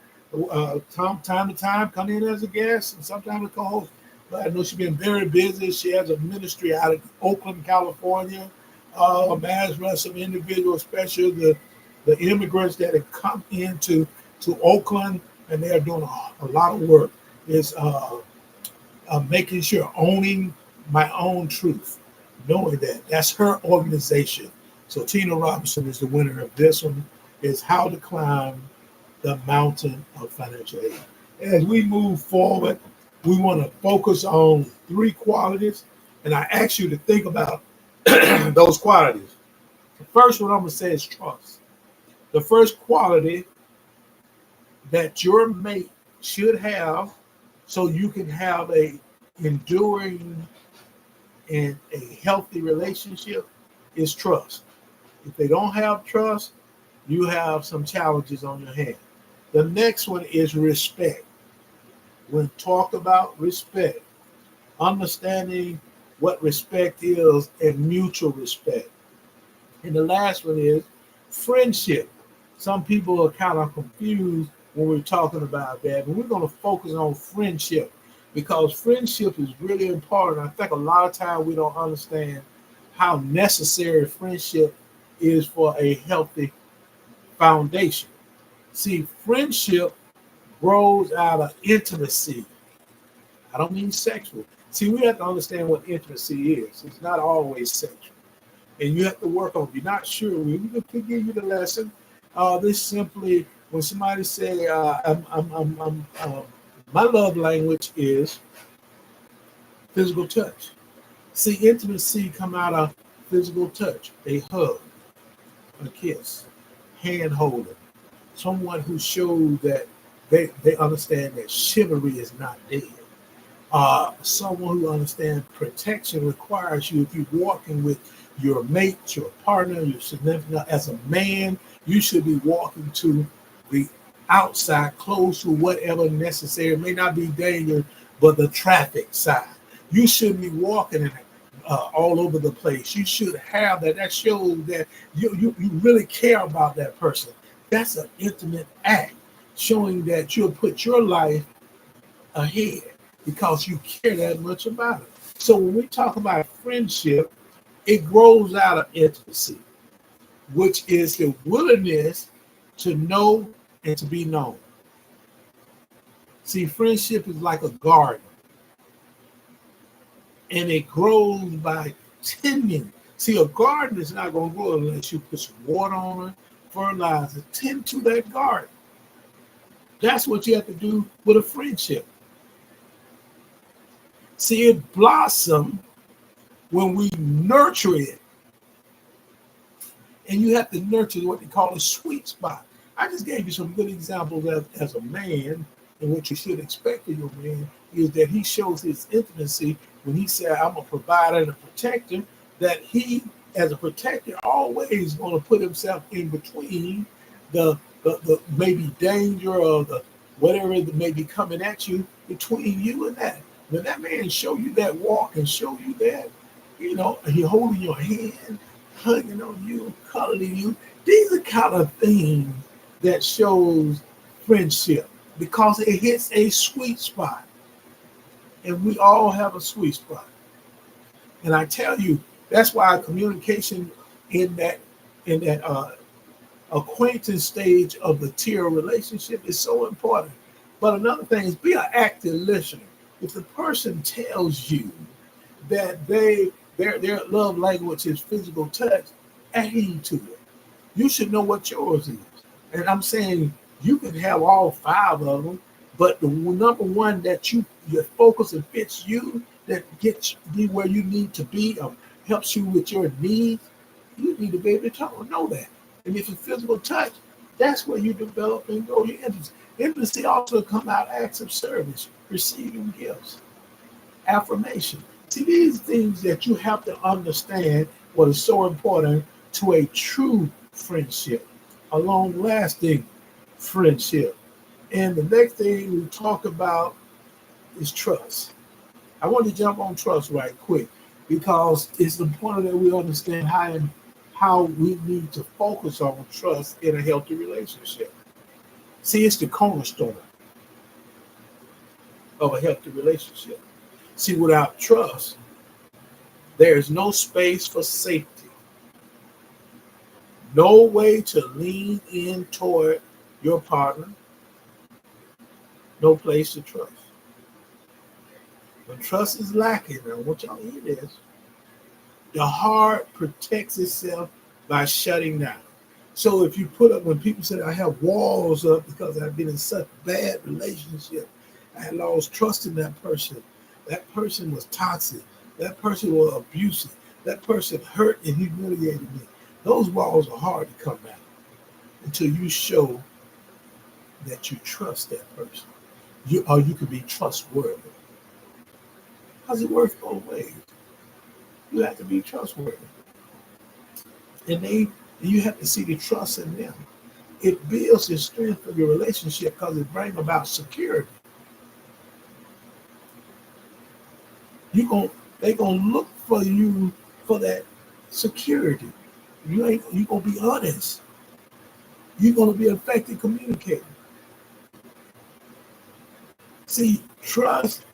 time to time, come in as a guest and sometimes a co-host. But I know she's been very busy. She has a ministry out of Oakland, California. Management some individuals, especially the immigrants that have come into Oakland, and they are doing a lot of work. It's making sure owning my own truth, knowing that's her organization. So Tina Robinson is the winner of this one. Is How to Climb the Mountain of Financial Aid. As we move forward, we want to focus on 3 qualities, and I ask you to think about those qualities. The first one I'm going to say is trust. The first quality that your mate should have so you can have a enduring and a healthy relationship is trust. If they don't have trust, you have some challenges on your hand. The next one is respect. When talk about respect, understanding what respect is and mutual respect. And the last one is friendship. Some people are kind of confused when we're talking about that, but we're going to focus on friendship because friendship is really important. I think a lot of times we don't understand how necessary friendship is for a healthy foundation. See, friendship grows out of intimacy. I don't mean sexual. See, we have to understand what intimacy is. It's not always sexual. And you have to work on it. If you're not sure, we can give you the lesson. This simply, when somebody say, my love language is physical touch. See, intimacy come out of physical touch. A hug, a kiss, hand holding. Someone who shows that they understand that chivalry is not dead. Someone who understands protection requires you, if you're walking with your mate, your partner, your significant, as a man, you should be walking to the outside, close to whatever necessary. It may not be dangerous, but the traffic side. You should be walking in all over the place. You should have that. That shows that you really care about that person. That's an intimate act showing that you'll put your life ahead because you care that much about it. So when we talk about friendship, it grows out of intimacy, which is the willingness to know and to be known. See, friendship is like a garden, and it grows by tending. See, a garden is not going to grow unless you put some water on it, fertilizer, tend to that garden. That's what you have to do with a friendship. See, it blossoms when we nurture it. And you have to nurture what they call a sweet spot. I just gave you some good examples as a man, and what you should expect of your man is that he shows his intimacy when he said, I'm a provider and a protector, that he, as a protector, always going to put himself in between the maybe danger or the whatever that may be coming at you, between you and that. When that man show you that walk and show you that, he holding your hand, hugging on you, cuddling you, these are kind of things that shows friendship because it hits a sweet spot. And we all have a sweet spot. And I tell you, that's why communication in that acquaintance stage of the tier relationship is so important. But another thing is be an active listener. If the person tells you that their love language is physical touch, adhere to it. You should know what yours is. And I'm saying you can have all 5 of them, but the number one that your focus and fits you, that gets you where you need to be, or helps you with your needs, you need to be able to know that. And if it's physical touch, that's where you develop and grow your intimacy. Intimacy also come out acts of service, receiving gifts, affirmation. See, these things that you have to understand what is so important to a true friendship, a long-lasting friendship. And the next thing we talk about is trust. I want to jump on trust right quick because it's important that we understand how we need to focus on trust in a healthy relationship. See, it's the cornerstone of a healthy relationship. See, without trust, there is no space for safety, no way to lean in toward your partner, no place to trust. When trust is lacking, I want y'all to hear this, the heart protects itself by shutting down. So if you put up, when people say, I have walls up because I've been in such bad relationship, I lost trust in that person was toxic, that person was abusive, that person hurt and humiliated me. Those walls are hard to come down until you show that you trust that person. You can be trustworthy. Because it works both ways. You have to be trustworthy. And you have to see the trust in them. It builds the strength of your relationship because it brings about security. They're gonna look for you for that security. You're gonna be honest. You're gonna be an effective communicator. See, trust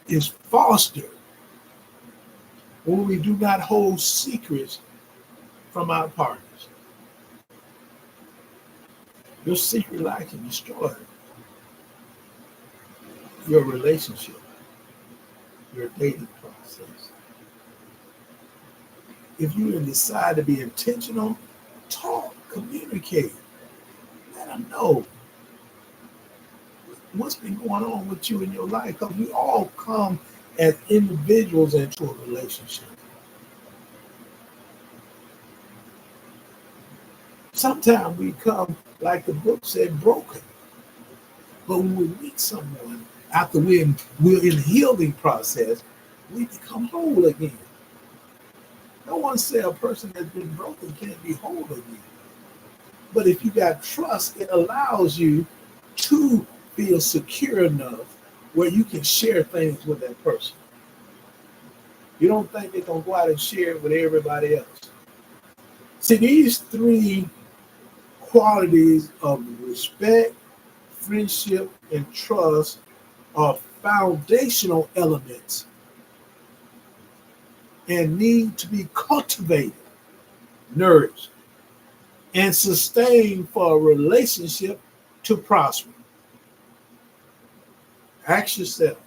is fostered when we do not hold secrets from our partners. Your secret life can destroy your relationship, your dating process. If you decide to be intentional, talk, communicate, let them know what's been going on with you in your life, because we all come as individuals into a relationship. Sometimes we come, like the book said, broken. But when we meet someone, after we're in healing process, we become whole again. No one said a person that's been broken can't be whole again. But if you got trust, it allows you to feel secure enough where you can share things with that person. You don't think they're going to go out and share it with everybody else. See, these three qualities of respect, friendship, and trust are foundational elements and need to be cultivated, nourished, and sustained for a relationship to prosper. Ask yourself,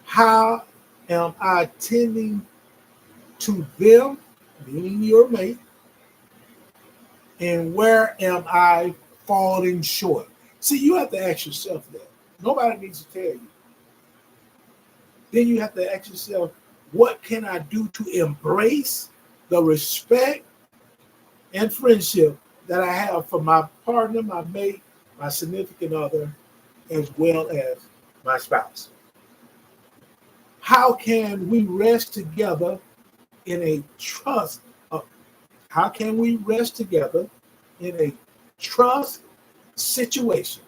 how am I tending to them, meaning your mate, and where am I falling short? See, you have to ask yourself that. Nobody needs to tell you. Then you have to ask yourself, what can I do to embrace the respect and friendship that I have for my partner, my mate, my significant other, as well as my spouse? How can we rest together in a trust? How can we rest together in a trust situation,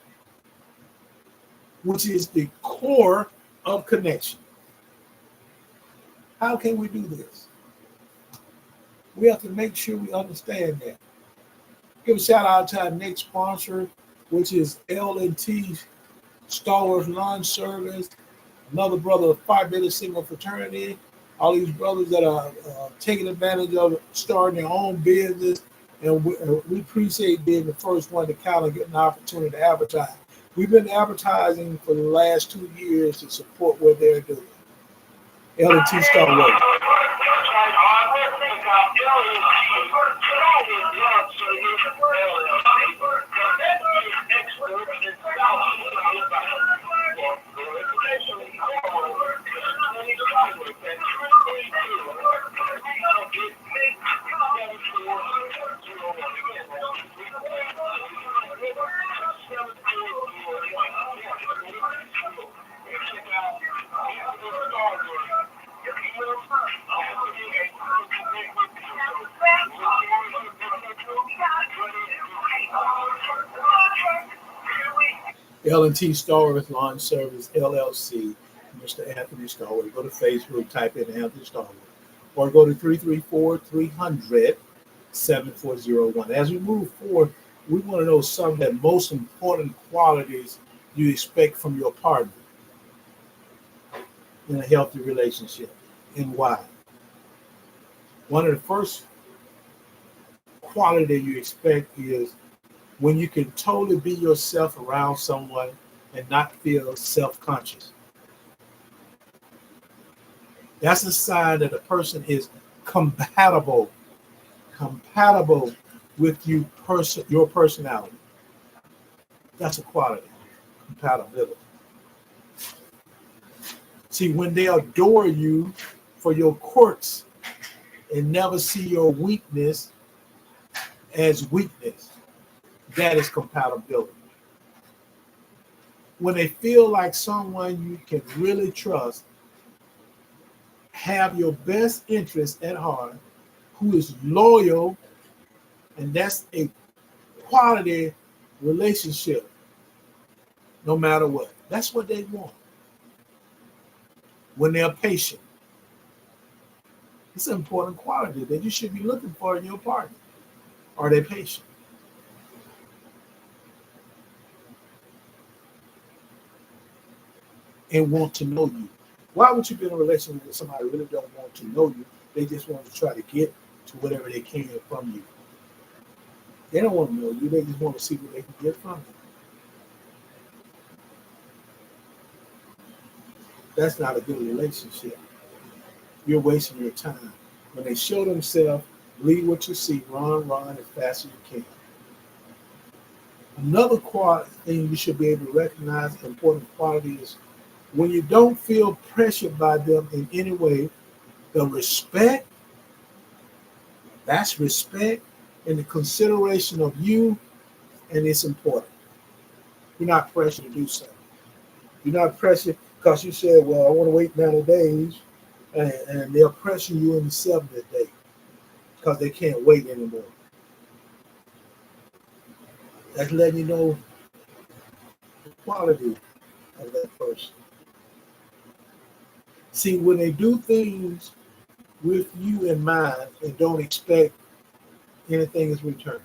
which is the core of connection? How can we do this? We have to make sure we understand that. Give a shout out to our next sponsor, which is L&T Star Wars Lawn Service, another brother of Phi Beta Sigma Fraternity. All these brothers that are taking advantage of starting their own business, and we appreciate being the first one to kind of get an opportunity to advertise. We've been advertising for the last 2 years to support what they're doing. L&T Star Wars. L&T Star Wars Lawn Service, LLC, Mr. Anthony Starwood. Go to Facebook, type in Anthony Starwood, or go to 334-300-7401. As we move forward, we want to know some of the most important qualities you expect from your partner in a healthy relationship, and why. One of the first quality you expect is when you can totally be yourself around someone and not feel self-conscious. That's a sign that a person is compatible with you, your personality. That's a quality, compatibility. See, when they adore you for your quirks and never see your weakness as weakness, that is compatibility. When they feel like someone you can really trust, have your best interest at heart, who is loyal, and that's a quality relationship, no matter what. That's what they want. When they're patient, it's an important quality that you should be looking for in your partner. Are they patient? And want to know you. Why would you be in a relationship with somebody who really don't want to know you? They just want to try to get to whatever they can from you. They don't want to know you. They just want to see what they can get from you. That's not a good relationship. You're wasting your time. When they show themselves, believe what you see, run as fast as you can. Another thing you should be able to recognize, important quality, is when you don't feel pressured by them in any way, the respect, that's respect, and the consideration of you, and it's important. You're not pressured to do something. You're not pressured because you said, well, I want to wait 90 days, and they'll pressure you in the 70th day because they can't wait anymore. That's letting you know the quality of that person. See, when they do things with you in mind and don't expect anything in return,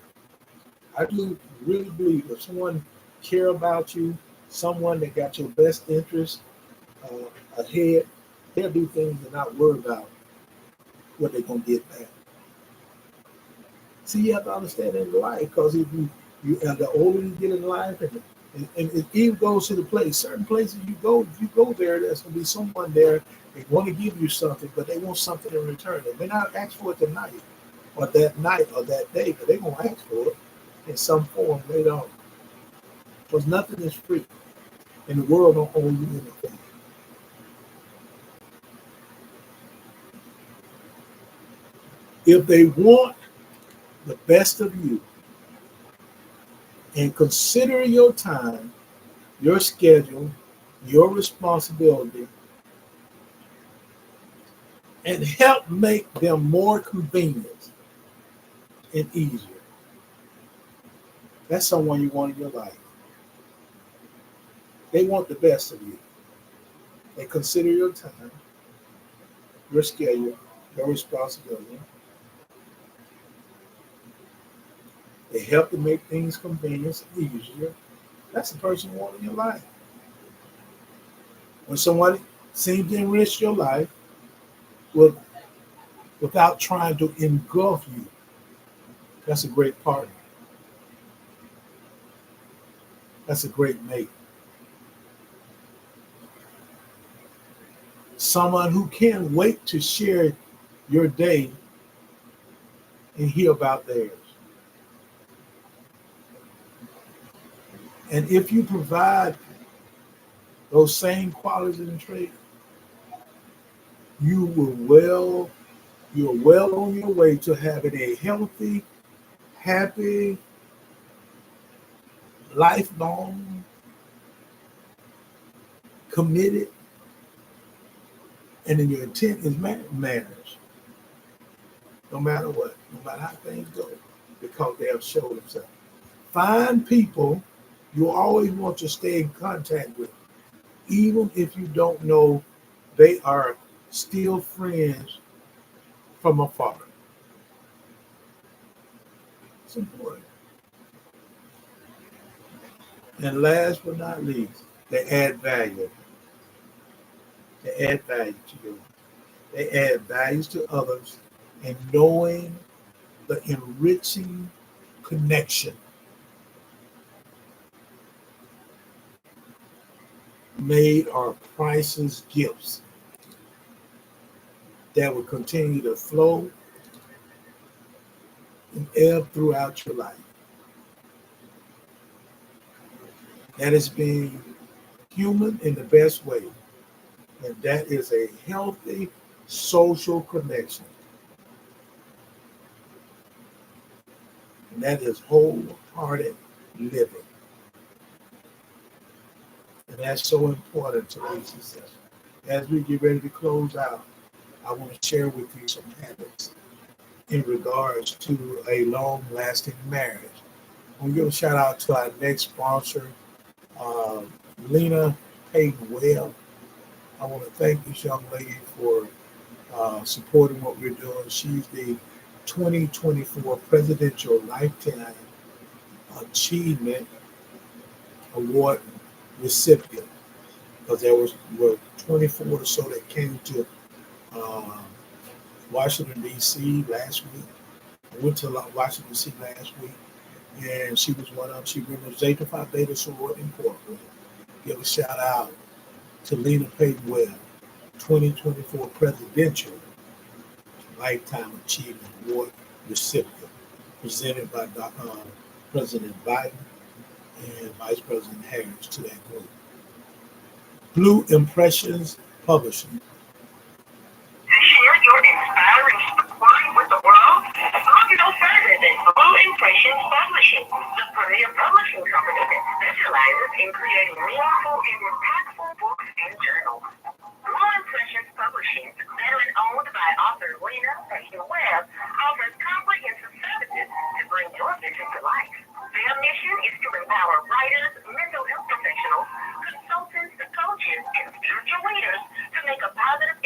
I do really believe if someone care about you, someone that got your best interest ahead, they'll do things and not worry about what they're gonna get back. See, you have to understand in life because if the older you get in life, and it even goes to the place. Certain places if you go there, there's gonna be someone there. They want to give you something, but they want something in return. They may not ask for it tonight, or that night, or that day, but they're gonna ask for it in some form later on. Because nothing is free, and the world don't owe you anything. If they want the best of you and consider your time, your schedule, your responsibility, and help make them more convenient and easier. That's someone you want in your life. They want the best of you. They consider your time, your schedule, your responsibility. They help to make things convenient and easier. That's the person you want in your life. When somebody seems to enrich your life with, without trying to engulf you, that's a great partner. That's a great mate. Someone who can't wait to share your day and hear about theirs. And if you provide those same qualities and traits, you will you're well on your way to having a healthy, happy, lifelong, committed, and then your intent is marriage. No matter what, no matter how things go, because they have showed themselves. Find people you always want to stay in contact with, even if you don't know they are still friends from afar. It's important. And last but not least, they add value. They add value to you. They add values to others, and knowing the enriching connection made are priceless gifts that will continue to flow and ebb throughout your life. That is being human in the best way, and that is a healthy social connection. And that is wholehearted living. And that's so important to today's success. As we get ready to close out, I want to share with you some habits in regards to a long-lasting marriage. I'm going to give a shout out to our next sponsor, uh, Lena Payton Webb. I want to thank this young lady for supporting what we're doing. She's the 2024 Presidential Lifetime Achievement Award recipient, because there were 24 or so that came to uh, Washington, D.C. last week. I went to Washington, D.C. last week, and she was one of them. She won the Zeta Phi Beta Sorority Incorporated. Give a shout out to Lena Payton Webb, 2024 Presidential Lifetime Achievement Award recipient, presented by President Biden and Vice President Harris to that group. Blue Impressions Publishing. To share your inspiring story with the world, look no further than Blue Impressions Publishing, the premier publishing company that specializes in creating meaningful and impactful books and journals. Blue Impressions Publishing, veteran owned by author Lena Payton Webb, offers comprehensive services to bring your vision to life. Their mission is to empower writers, mental health professionals, consultants, coaches, and spiritual leaders to make a positive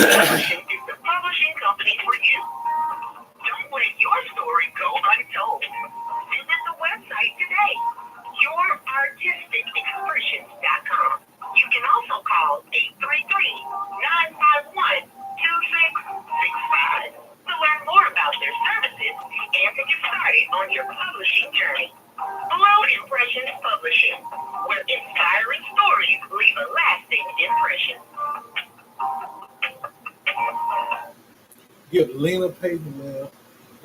Publishing is the publishing company for you. Don't let your story go untold. Visit the website today, yourartisticexpressions.com. You can also call 833-951-2665 to learn more about their services and to get started on your publishing journey. Blue Impressions Publishing, where inspiring stories leave a lasting impression. Give Lena Paperwell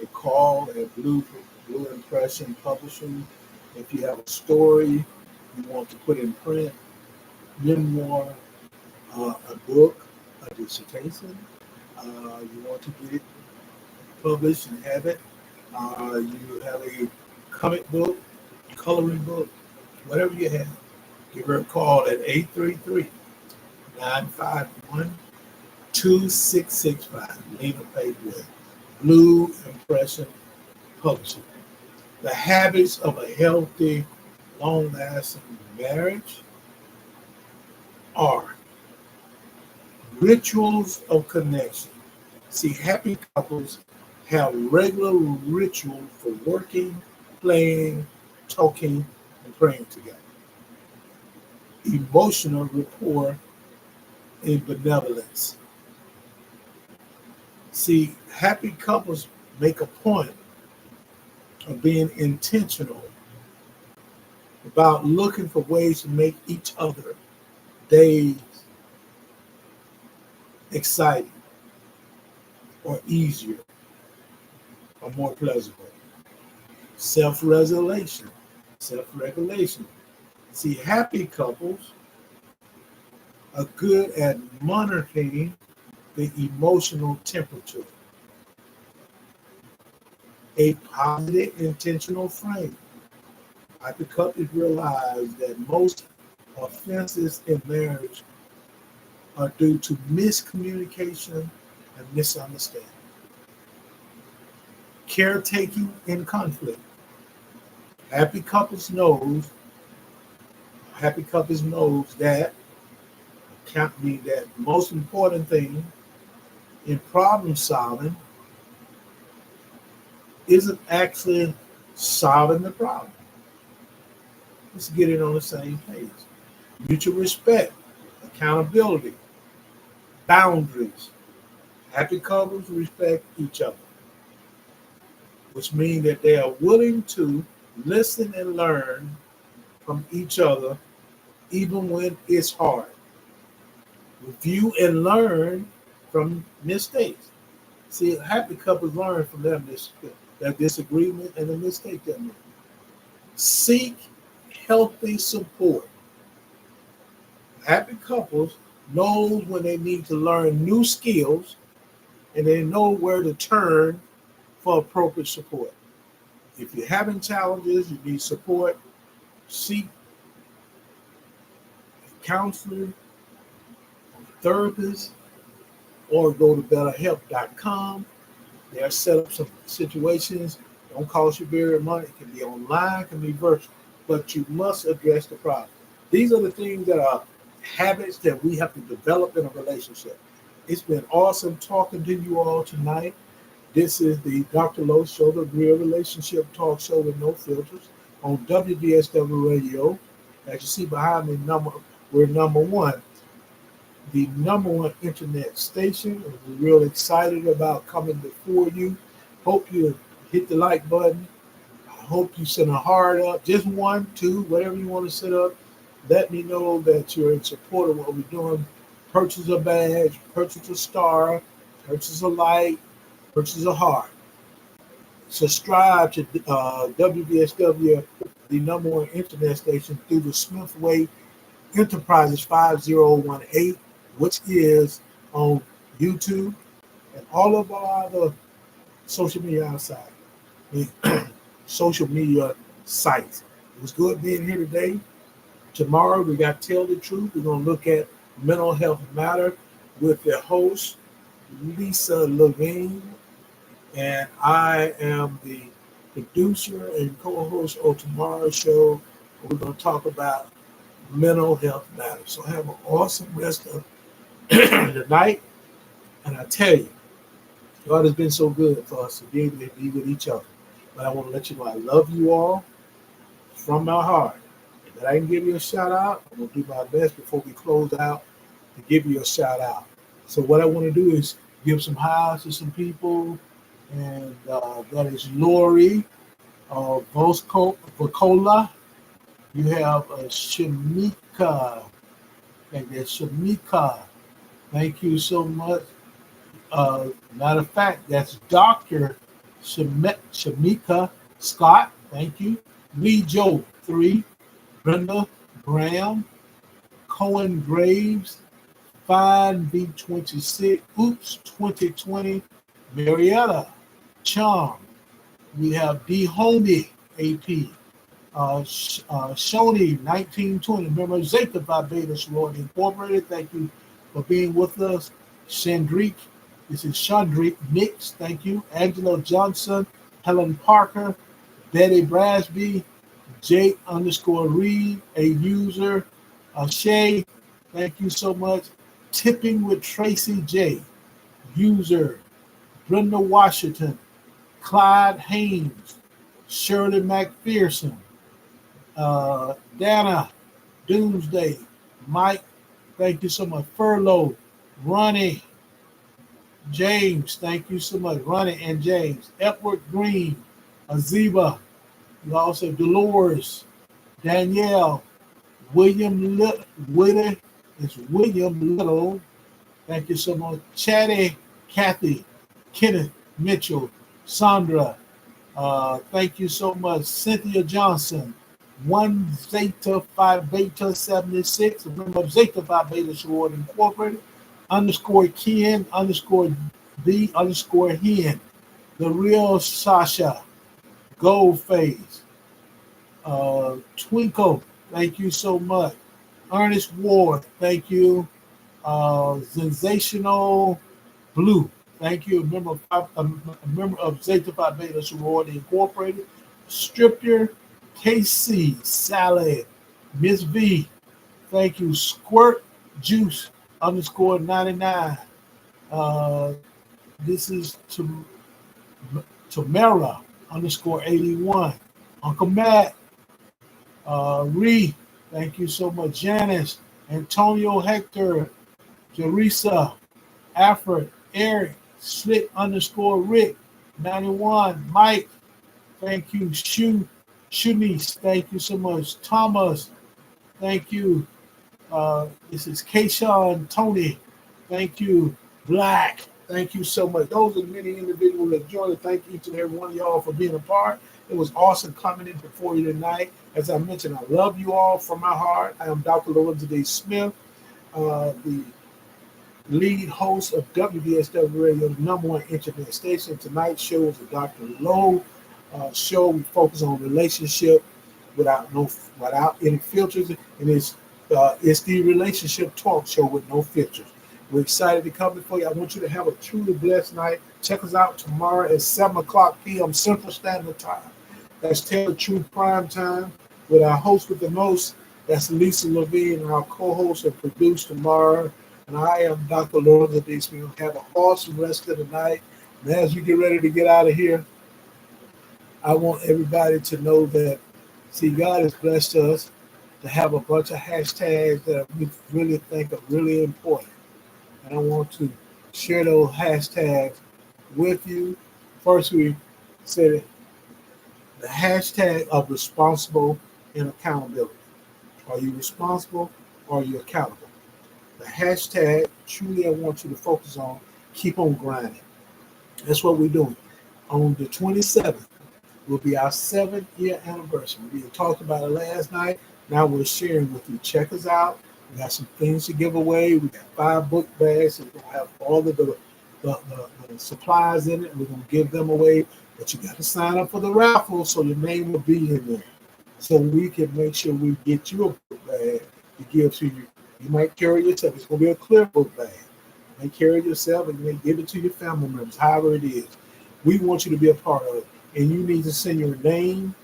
a call at Blue Impression Publishing. If you have a story you want to put in print, memoir, a book, a dissertation, you want to get it published and have it, you have a comic book, coloring book, whatever you have, give her a call at 833-951-2665. Lena Paperwell, Blue Impression Publishing. The habits of a healthy, long-lasting marriage are rituals of connection. See, happy couples have regular rituals for working, playing, talking, and praying together. Emotional rapport and benevolence. See, happy couples make a point of being intentional about looking for ways to make each other days exciting or easier or more pleasurable. Self-regulation. See, happy couples are good at monitoring the emotional temperature. A positive, intentional frame. Happy couples realize that most offenses in marriage are due to miscommunication and misunderstanding. Caretaking in conflict. Happy couples knows that the most important thing in problem solving isn't actually solving the problem. Let's get it on the same page. Mutual respect, accountability, boundaries. Happy couples respect each other, which means that they are willing to listen and learn from each other even when it's hard. Review and learn from mistakes. See, happy couples learn from their disagreement and the mistake they made. Seek healthy support. Happy couples knows when they need to learn new skills and they know where to turn for appropriate support. If you're having challenges, you need support, seek a counselor, a therapist, or go to betterhelp.com. They'll set up some situations. Don't cost you very much. It can be online, it can be virtual, but you must address the problem. These are the things that are habits that we have to develop in a relationship. It's been awesome talking to you all tonight. This is the Dr. Lowe Show, the real relationship talk show with no filters on WVSW Radio. As you see behind me, we're number one, the number one internet station. We're real excited about coming before you. Hope you hit the like button. I hope you send a heart up, just 1, 2, whatever you want to set up. Let me know that you're in support of what we're doing. Purchase a badge, purchase a star, purchase a light, purchase a heart. Subscribe to WVSW, the number one internet station, through the Smithway Enterprises 5018, which is on YouTube and all of our other social media outside, social media sites. It was good being here today. Tomorrow we got Tell the Truth. We're going to look at mental health matter with the host, Lisa Levine. And I am the producer and co-host of tomorrow's show. We're going to talk about mental health matters. So have an awesome rest of the night. And I tell you, God has been so good for us to be able to be with each other. But I want to let you know I love you all from my heart. And that I can give you a shout out, I'm going to do my best before we close out to give you a shout out. So what I want to do is give some highs to some people, and that is Lori Vocola. You have Shamika. Okay, that's Shamika. Thank you so much. Matter of fact, that's Dr. Shamika Scott. Thank you. Lee Joe, 3. Brenda Graham. Cohen Graves. Fine V26. Oops, 2020. Marietta Charm. We have D. Homie, AP. Shoni, 1920. Remember, Zeta Phi Beta Sorority Incorporated. Thank you for being with us. Chandrick. This is Chandrick Nix. Thank you. Angela Johnson. Helen Parker. Betty Brasby. Jake _ Reed. A user. Shay. Thank you so much. Tipping with Tracy J. User. Brenda Washington. Clyde Haynes. Shirley McPherson. Dana, Doomsday, Mike, thank you so much. Furlough, Ronnie, James, thank you so much. Ronnie and James, Edward Green, Aziba, you also Dolores, Danielle, William Little, it's William Little, thank you so much. Chatty, Kathy, Kenneth Mitchell, Sandra, thank you so much. Cynthia Johnson, 1 Zeta Phi Beta 76, a member of Zeta Phi Beta Sorority Incorporated, _Ken, _B, _Hen, the real Sasha, Goldface, Twinkle, thank you so much. Ernest Ward, thank you. Sensational Blue, thank you. A member of Zeta Phi Beta Sorority Incorporated. Stripper, KC, Salad, Miss V, thank you. Squirt Juice _99. This is Tamara _81. Uncle Matt, Ree, thank you so much. Janice, Antonio Hector, Jerisa, Alfred, Eric, Slick _Rick, 91. Mike, thank you. Shunice, thank you so much. Thomas, thank you. This is Kayshawn Tony, thank you. Black, thank you so much. Those are the many individuals that joined. Thank each and every one of y'all for being a part. It was awesome coming in before you tonight. As I mentioned, I love you all from my heart. I am Dr. Lorenzo D. Smith, the lead host of WDSW Radio, the #1 internet station. Tonight's show is a Dr. Lowe show. We focus on relationship without any filters, and it's the relationship talk show with no filters. We're excited to come before you. I want you to have a truly blessed night. Check us out tomorrow at 7:00 p.m. Central Standard Time. That's Tell the Truth Prime Time with our host with the most. That's Lisa Levine, and our co-host and producer tomorrow. And I am Dr. Lorenzo D. Smith. Have an awesome rest of the night. And as we get ready to get out of here, I want everybody to know that, see, God has blessed us to have a bunch of hashtags that we really think are really important. And I want to share those hashtags with you. First, we said the hashtag of responsible and accountability. Are you responsible or are you accountable? The hashtag, truly I want you to focus on, keep on grinding. That's what we're doing. On the 27th, will be our 7-year anniversary. We talked about it last night. Now we're sharing with you. Check us out. We got some things to give away. We got 5 book bags. We're going to have all of the supplies in it. We're going to give them away. But you got to sign up for the raffle so your name will be in there. So we can make sure we get you a book bag to give to you. You might carry it yourself. It's going to be a clear book bag. You may carry it yourself and you may give it to your family members, however it is. We want you to be a part of it. And you need to send your name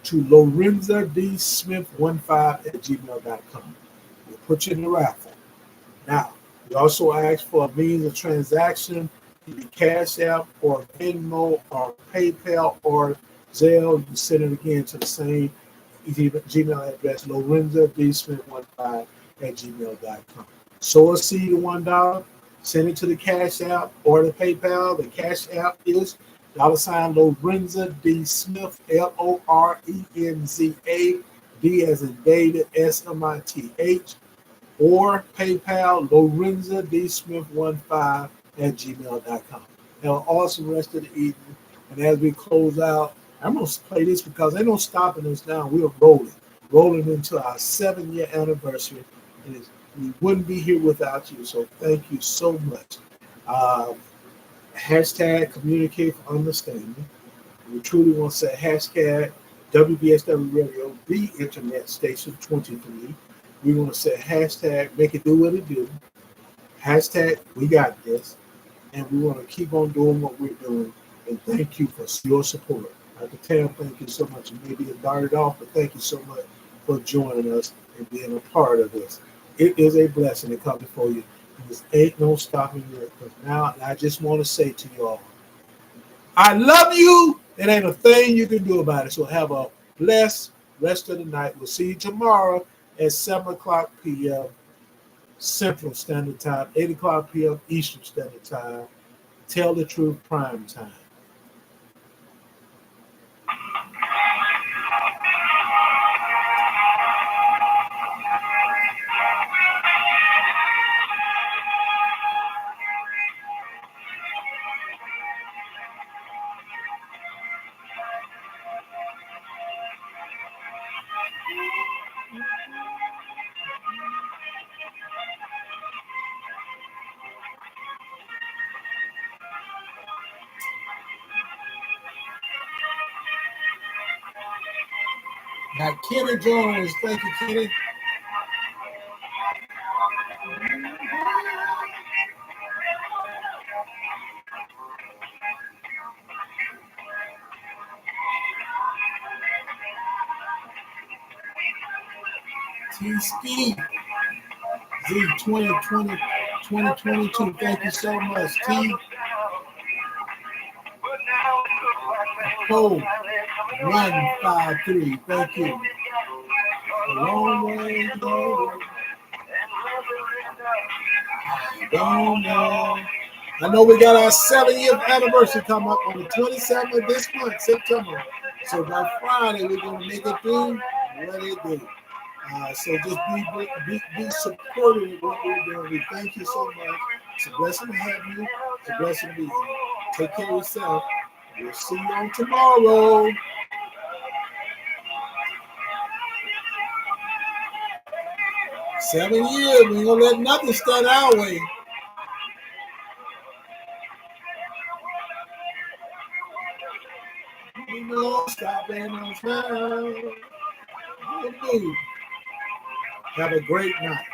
to LorenzoDSmith15@gmail.com. We'll put you in the raffle. Now, We also ask for a means of transaction, either Cash App or Venmo or PayPal or Zelle. You can send it again to the same Gmail address, Lorenzo D. Smith 15 at gmail.com. Sow a seed of $1, send it to the Cash App or the PayPal. The Cash App is $ Lorenza D. Smith, Lorenza, D as in David, Smith, or PayPal, Lorenza D. Smith 15 at gmail.com. Have an awesome rest of the evening. And as we close out, I'm going to play this because they don't stopping us now. We're rolling into our 7-year anniversary. And we wouldn't be here without you. So thank you so much. Hashtag communicate for understanding. We truly want to say hashtag WBSW Radio, the internet station 23. We want to say hashtag make it do what it do. Hashtag we got this. And we want to keep on doing what we're doing. And thank you for your support. Dr. Tam, thank you so much. You may be darted off, but thank you so much for joining us and being a part of this. It is a blessing to come before you. And there ain't no stopping you. Because now I just want to say to y'all, I love you. There ain't a thing you can do about it. So have a blessed rest of the night. We'll see you tomorrow at 7 o'clock p.m. Central Standard Time, 8 o'clock p.m. Eastern Standard Time. Tell the Truth Prime Time. Got Kenny Jones. Thank you, Kenny. T-Ski. Z 2020, 2022. Thank you so much, T. Code 153. Thank you. A long way to go. I don't know. I know we got our 7-year anniversary coming up on the 27th of this month, September. So by Friday, we're going to make it through what it do. So just be supportive of what we're doing. We thank you so much. It's a blessing to have you. It's a blessing to be here. Take care of yourself. We'll see you on tomorrow. Seven years. We ain't gonna let nothing stand our way. We don't stop and don't smile. Have a great night.